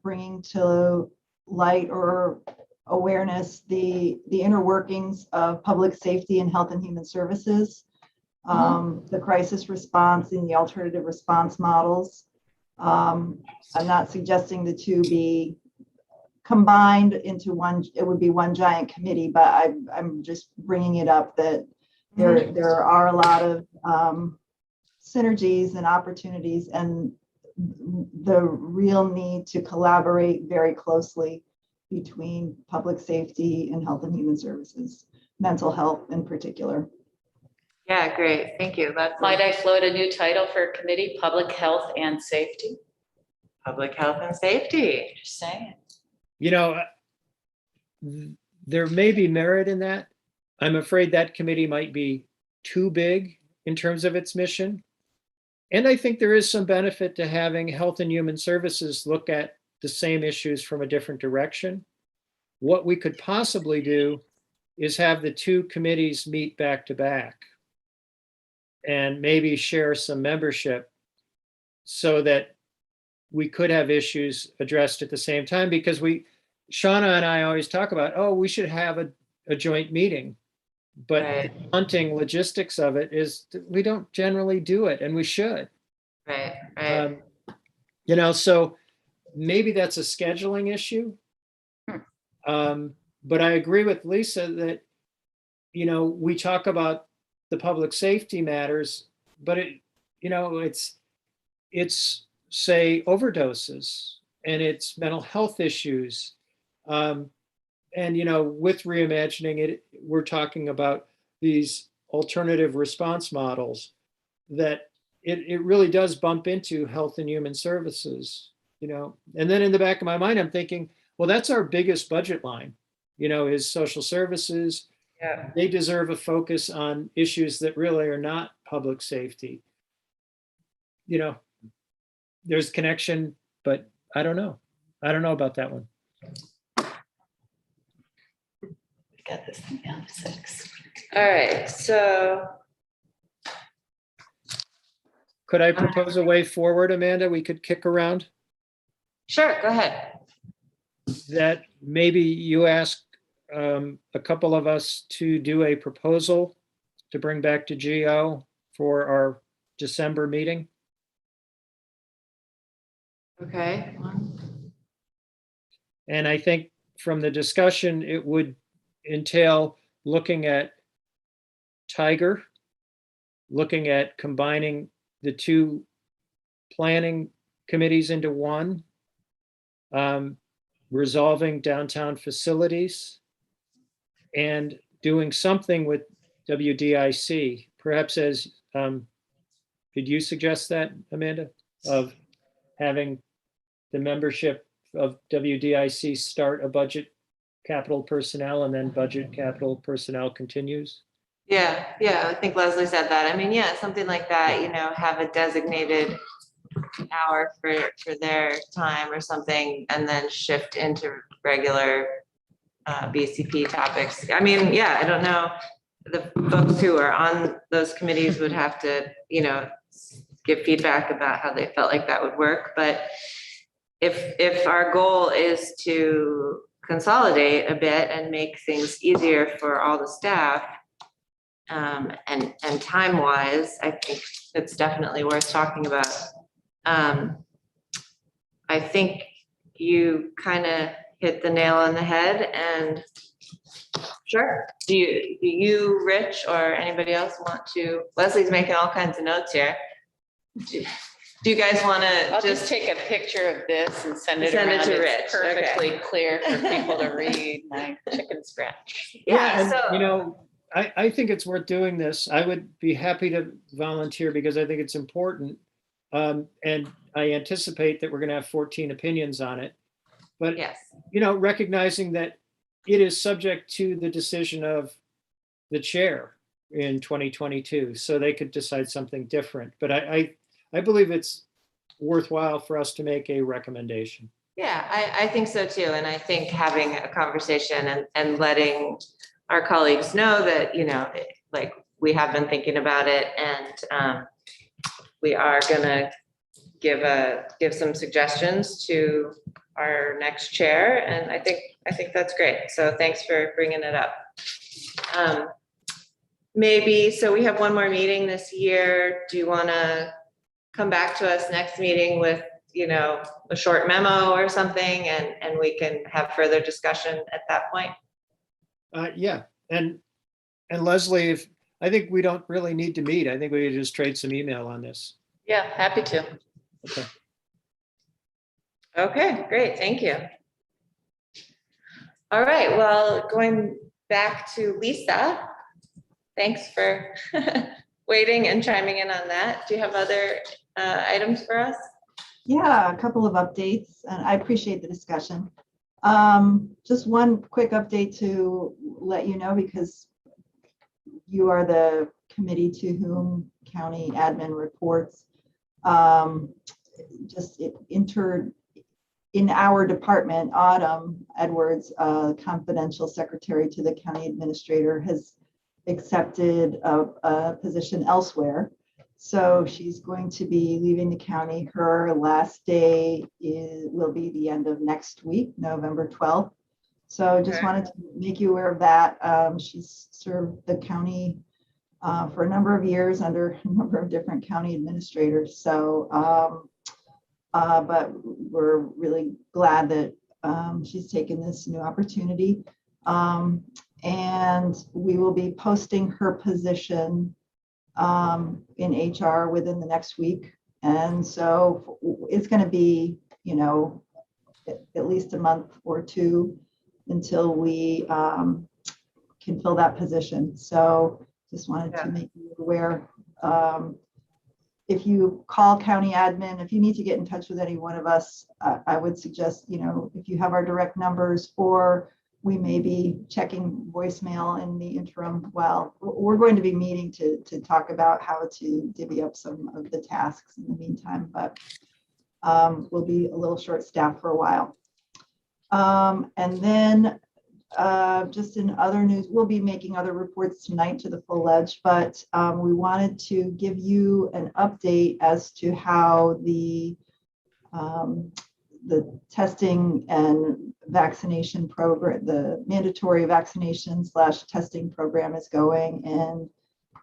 bringing to light or awareness the inner workings of public safety and health and human services, the crisis response and the alternative response models. I'm not suggesting the two be combined into one, it would be one giant committee, but I'm just bringing it up that there are a lot of synergies and opportunities and the real need to collaborate very closely between public safety and health and human services, mental health in particular. Yeah, great, thank you. Might I float a new title for a committee, Public Health and Safety? Public health and safety. Just saying. There may be merit in that. I'm afraid that committee might be too big in terms of its mission. And I think there is some benefit to having Health and Human Services look at the same issues from a different direction. What we could possibly do is have the two committees meet back to back and maybe share some membership so that we could have issues addressed at the same time, because Shauna and I always talk about, oh, we should have a joint meeting. But the Right. daunting logistics of it is that we don't generally do it, and we should. Right, right. You know, so maybe that's a scheduling issue. But I agree with Lisa that, you know, we talk about the public safety matters, but it's say overdoses, and it's mental health issues. And, you know, with reimagining it, we're talking about these alternative response models that it really does bump into health and human services, you know. And then in the back of my mind, I'm thinking, well, that's our biggest budget line, you know, is social services. Yeah. They deserve a focus on issues that really are not public safety. You know, there's connection, but I don't know. I don't know about that one. Got this thing down to 6. All right, so, Could I propose a way forward, Amanda, we could kick around? sure, go ahead. That maybe you ask a couple of us to do a proposal to bring back to GO for our December meeting? Okay. And I think from the discussion, it would entail looking at Tiger, looking at combining the two planning committees into one, resolving downtown facilities, and doing something with WDIC, perhaps as, could you suggest that, Amanda, of having the membership of WDIC start a budget capital personnel and then budget capital personnel continues? Yeah, I think Leslie said that. I mean, yeah, something like that, you know, have a designated hour for their time or something, and then shift into regular BCP topics. I mean, yeah, I don't know. The folks who are on those committees would have to, you know, give feedback about how they felt like that would work. But if our goal is to consolidate a bit and make things easier for all the staff, and time wise, I think it's definitely worth talking about. I think you kind of hit the nail on the head, and sure. Do you, Rich, or anybody else want to? Leslie's making all kinds of notes here. Do you guys want to I'll just take a picture of this and send it Send it around. to It's Rich, okay. perfectly clear for people to read my chicken scratch. Yeah, and, so you know, I think it's worth doing this. I would be happy to volunteer because I think it's important. And I anticipate that we're going to have 14 opinions on it. But, yes, you know, recognizing that it is subject to the decision of the chair in 2022, so they could decide something different. But I believe it's worthwhile for us to make a recommendation. yeah, I think so too. And I think having a conversation and letting our colleagues know that, you know, like we have been thinking about it, and we are gonna give some suggestions to our next chair. And I think that's great. So thanks for bringing it up. Maybe, so we have one more meeting this year. Do you want to come back to us next meeting with, you know, a short memo or something, and we can have further discussion at that point? Yeah, and Leslie, I think we don't really need to meet. I think we could just trade some email on this. Yeah, happy to. Okay. Okay, great, thank you. All right, well, going back to Lisa, thanks for waiting and chiming in on that. Do you have other items for us? Yeah, a couple of updates, and I appreciate the discussion. Just one quick update to let you know, because you are the committee to whom county admin reports. Just it entered in our department, Autumn Edwards, confidential secretary to the county administrator, has accepted a position elsewhere. So she's going to be leaving the county. Her last day will be the end of next week, November 12th. So just wanted to make you aware of that. She's served the county for a number of years under a number of different county administrators. So, but we're really glad that she's taken this new opportunity. And we will be posting her position in HR within the next week. And so it's going to be, you know, at least a month or two until we can fill that position. So just wanted to make you aware. If you call county admin, if you need to get in touch with any one of us, I would suggest, you know, if you have our direct numbers, or we may be checking voicemail in the interim. Well, we're going to be meeting to talk about how to divvy up some of the tasks in the meantime, but we'll be a little short staffed for a while. And then just in other news, we'll be making other reports tonight to the full ledge, but we wanted to give you an update as to how the testing and vaccination program, the mandatory vaccination / testing program is going. And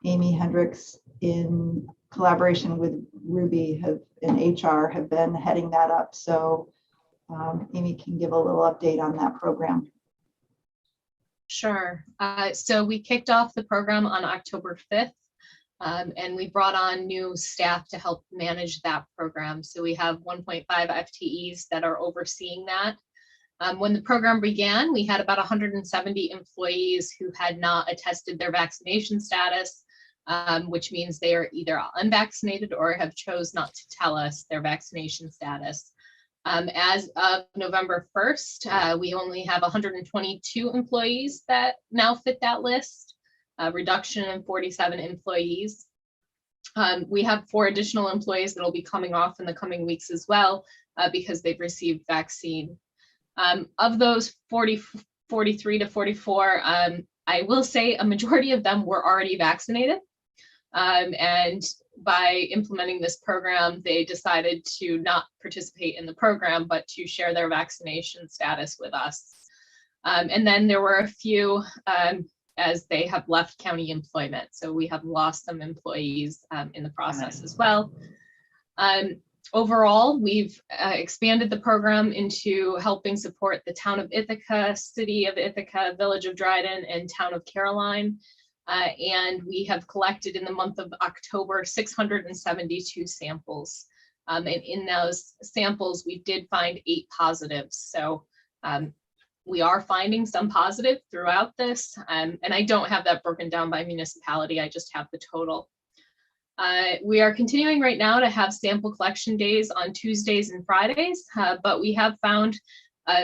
Amy Hendricks, in collaboration with Ruby and HR, have been heading that up. So Amy can give a little update on that program. Sure. So we kicked off the program on October 5th, and we brought on new staff to help manage that program. So we have 1.5 FTEs that are overseeing that. When the program began, we had about 170 employees who had not attested their vaccination status, which means they are either unvaccinated or have chose not to tell us their vaccination status. As of November 1st, we only have 122 employees that now fit that list, a reduction in 47 employees. We have 4 additional employees that will be coming off in the coming weeks as well, because they've received vaccine. Of those 43 to 44, I will say a majority of them were already vaccinated. And by implementing this program, they decided to not participate in the program, but to share their vaccination status with us. And then there were a few as they have left county employment. So we have lost some employees in the process as well. Overall, we've expanded the program into helping support the town of Ithaca, city of Ithaca, village of Dryden, and town of Caroline. And we have collected in the month of October 672 samples. And in those samples, we did find 8 positives. So we are finding some positive throughout this. And I don't have that broken down by municipality. I just have the total. We are continuing right now to have sample collection days on Tuesdays and Fridays, but we have found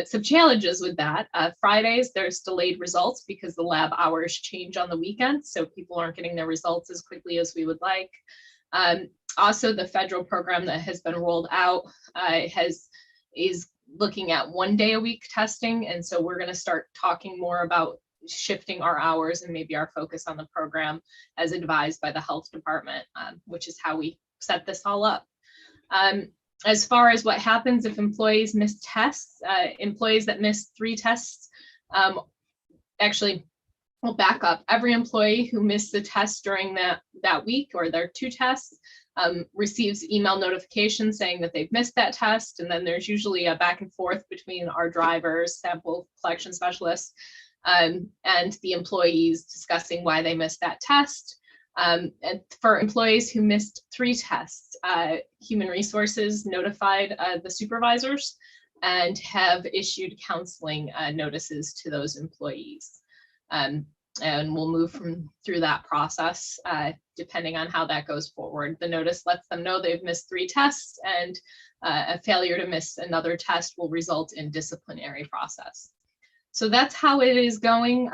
some challenges with that. Fridays, there's delayed results because the lab hours change on the weekend, so people aren't getting their results as quickly as we would like. Also, the federal program that has been rolled out is looking at 1 day a week testing, and so we're going to start talking more about shifting our hours and maybe our focus on the program as advised by the health department, which is how we set this all up. As far as what happens if employees miss tests, employees that miss 3 tests, actually, we'll back up. Every employee who missed the test during that week or their 2 tests receives email notification saying that they've missed that test. And then there's usually a back and forth between our drivers, sample collection specialists, and the employees discussing why they missed that test. And for employees who missed 3 tests, Human Resources notified the supervisors and have issued counseling notices to those employees. And we'll move through that process depending on how that goes forward. The notice lets them know they've missed 3 tests, and a failure to miss another test will result in disciplinary process. So that's how it is going.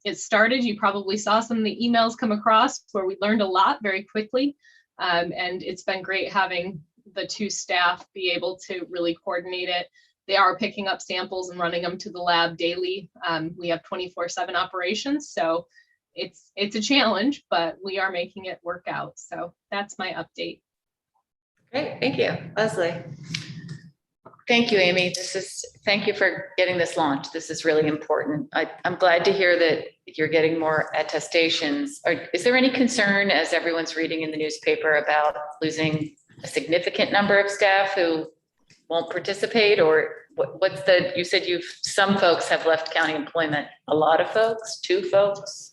It started, you probably saw some of the emails come across where we learned a lot very quickly. And it's been great having the 2 staff be able to really coordinate it they are picking up samples and running them to the lab daily. We have 24/7 operations, so it's a challenge, but we are making it work out. So that's my update. Great, thank you. Leslie? Thank you, Amy. Thank you for getting this launched. This is really important. I'm glad to hear that you're getting more attestations. Is there any concern, as everyone's reading in the newspaper, about losing a significant number of staff who won't participate? Or you said some folks have left county employment. A lot of folks? 2 folks?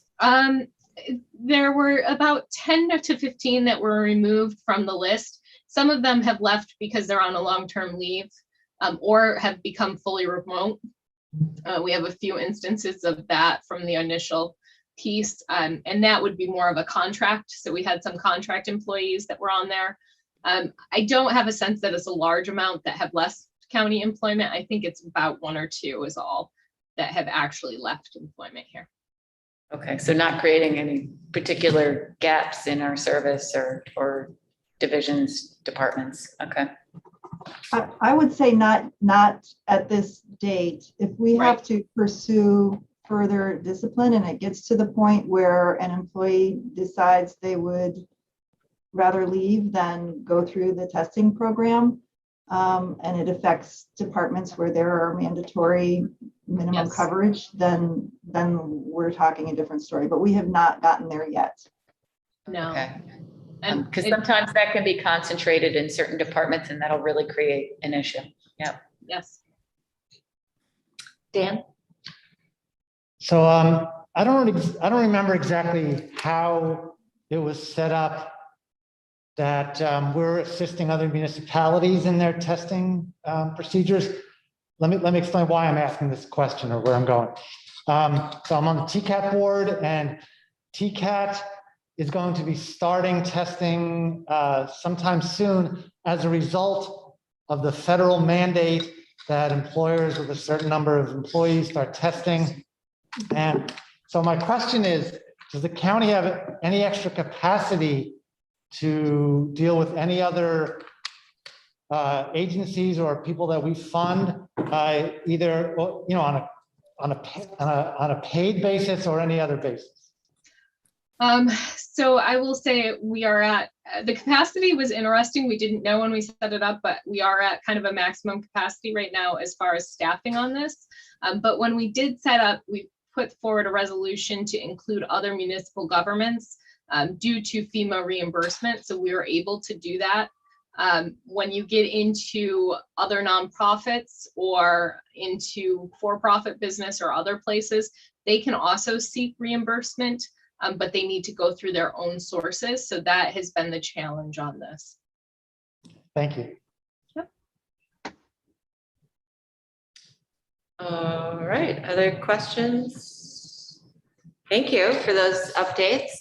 There were about 10 to 15 that were removed from the list. Some of them have left because they're on a long-term leave, or have become fully remote. We have a few instances of that from the initial piece, and that would be more of a contract. So we had some contract employees that were on there. I don't have a sense that it's a large amount that have less county employment. I think it's about 1 or 2 is all that have actually left employment here. Okay, so not creating any particular gaps in our service or divisions, departments. Okay. I would say not at this date. If we have to pursue further discipline and it gets to the point where an employee decides they would rather leave than go through the testing program, and it affects departments where there are mandatory minimum coverage, then we're talking a different story. But we have not gotten there yet. No. Okay. And Because sometimes that can be concentrated in certain departments and that'll really create an issue. Yeah. Yes. Dan? So I don't remember exactly how it was set up that we're assisting other municipalities in their testing procedures. Let me explain why I'm asking this question or where I'm going. So I'm on the TCAT board, and TCAT is going to be starting testing sometime soon as a result of the federal mandate that employers with a certain number of employees start testing. And so my question is, does the county have any extra capacity to deal with any other agencies or people that we fund, either on a paid basis or any other basis? So I will say we are at, the capacity was interesting. We didn't know when we set it up, but we are at kind of a maximum capacity right now as far as staffing on this. But when we did set up, we put forward a resolution to include other municipal governments due to FEMA reimbursement. So we were able to do that. When you get into other nonprofits or into for-profit business or other places, they can also seek reimbursement, but they need to go through their own sources. So that has been the challenge on this. Thank you. Yep. All right, other questions? Thank you for those updates.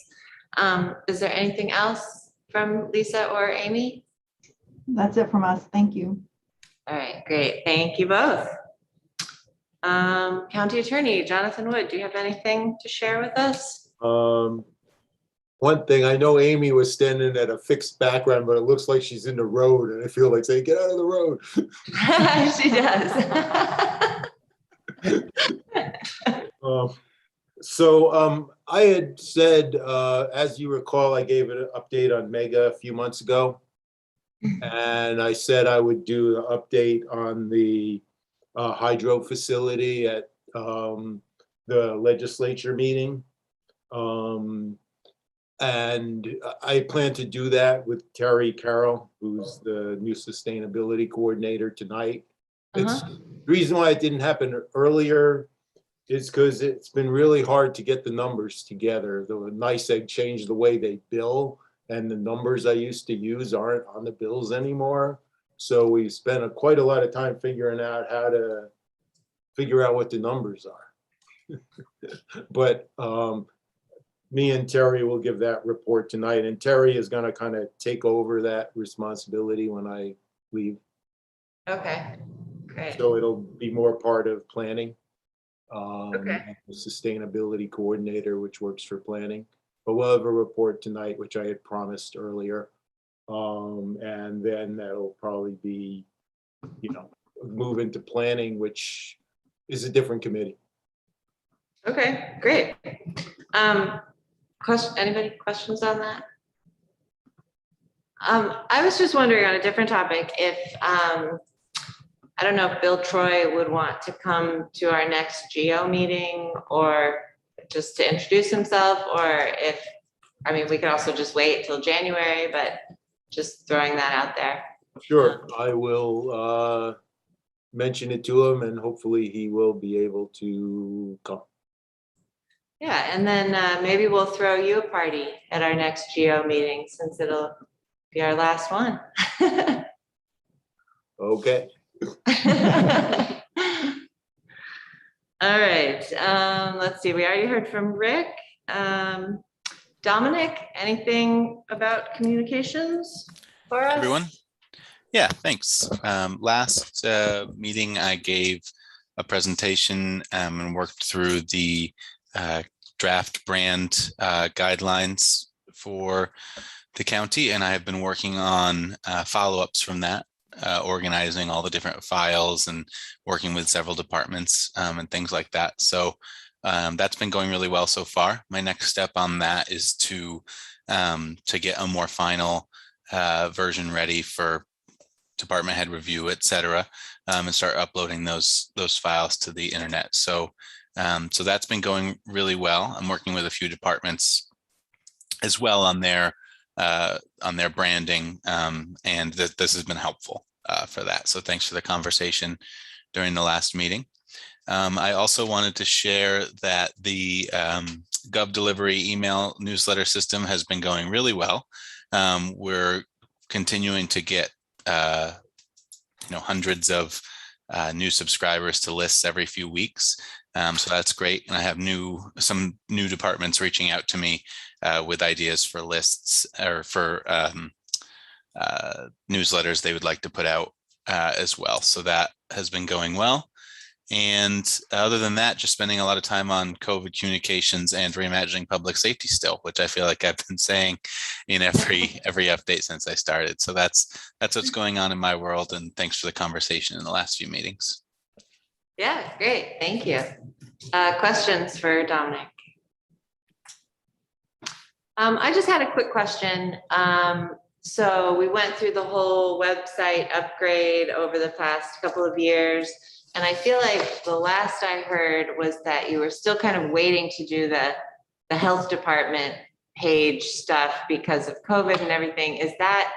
Is there anything else from Lisa or Amy? That's it from us. Thank you. All right, great. Thank you both. County Attorney Jonathan Wood, do you have anything to share with us? One thing, I know Amy was standing at a fixed background, but it looks like she's in the road, and I feel like saying, get out of the road. She does. I had said, as you recall, I gave an update on Mega a few months ago. And I said I would do an update on the hydro facility at the legislature meeting. And I plan to do that with Terry Carroll, who's the new sustainability coordinator tonight. It's the reason why it didn't happen earlier is because it's been really hard to get the numbers together. The NYSEG changed the way they bill, and the numbers I used to use aren't on the bills anymore. So we spent quite a lot of time figuring out how to figure out what the numbers are. But me and Terry will give that report tonight, and Terry is going to kind of take over that responsibility when I leave. Okay, great. So it'll be more part of planning. Okay. The sustainability coordinator, which works for planning. But we'll have a report tonight, which I had promised earlier. And then that'll probably be, move into planning, which is a different committee. Okay, great. Anybody questions on that? I was just wondering on a different topic if, I don't know if Bill Troy would want to come to our next GO meeting or just to introduce himself, or if, I mean, we could also just wait till January, but just throwing that out there. Sure, I will mention it to him and hopefully he will be able to come. Yeah, and then maybe we'll throw you a party at our next GO meeting since it'll be our last one. Okay. All right, let's see, we already heard from Rick. Dominic, anything about communications for us? Everyone? Yeah, thanks. Last meeting, I gave a presentation and worked through the draft brand guidelines for the county, and I have been working on follow-ups from that, organizing all the different files and working with several departments and things like that. So that's been going really well so far. My next step on that is to get a more final version ready for department head review, et cetera, and start uploading those files to the internet. So that's been going really well. I'm working with a few departments as well on their branding, and this has been helpful for that. So thanks for the conversation during the last meeting. I also wanted to share that the Gov Delivery email newsletter system has been going really well. We're continuing to get hundreds of new subscribers to lists every few weeks. So that's great. And I have some new departments reaching out to me with ideas for lists or for newsletters they would like to put out as well. So that has been going well. And other than that, just spending a lot of time on COVID communications and reimagining public safety still, which I feel like I've been saying in every update since I started. So that's what's going on in my world. And thanks for the conversation in the last few meetings. Yeah, great. Thank you. Questions for Dominic? I just had a quick question. So we went through the whole website upgrade over the past couple of years. And I feel like the last I heard was that you were still kind of waiting to do the health department page stuff because of COVID and everything. Is that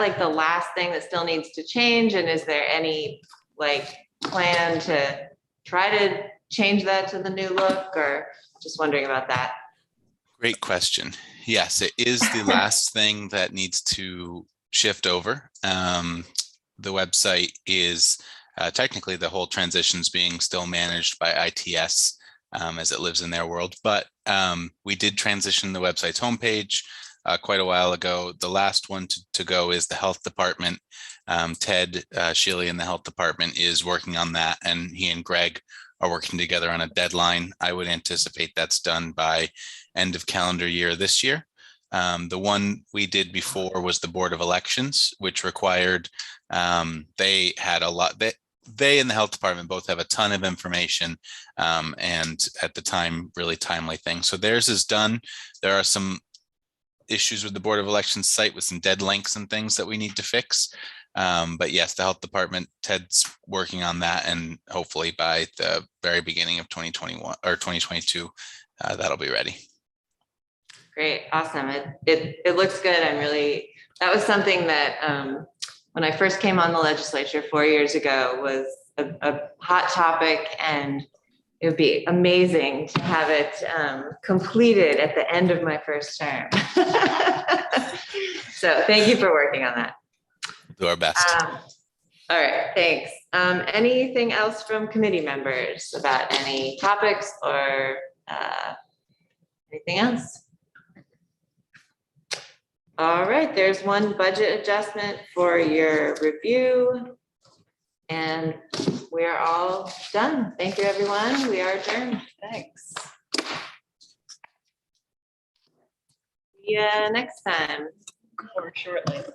like the last thing that still needs to change? And is there any like plan to try to change that to the new look, or just wondering about that? Great question. Yes, it is the last thing that needs to shift over. The website is technically the whole transition's being still managed by ITS as it lives in their world, but we did transition the website's homepage quite a while ago. The last one to go is the health department. Ted Shealy in the health department is working on that, and he and Greg are working together on a deadline. I would anticipate that's done by end of calendar year this year. The one we did before was the Board of Elections, which required, they had a lot, they and the health department both have a ton of information, and at the time, really timely things. So theirs is done. There are some issues with the Board of Elections site with some dead links and things that we need to fix. But yes, the health department, Ted's working on that, and hopefully by the very beginning of 2021 or 2022, that'll be ready. Great, awesome. It looks good. That was something that when I first came on the legislature 4 years ago was a hot topic, and it would be amazing to have it completed at the end of my first term. So thank you for working on that. Do our best. All right, thanks. Anything else from committee members about any topics or anything else? All right, there's one budget adjustment for your review, and we're all done. Thank you, everyone. We are adjourned. Thanks. Yeah, next time. Or shortly.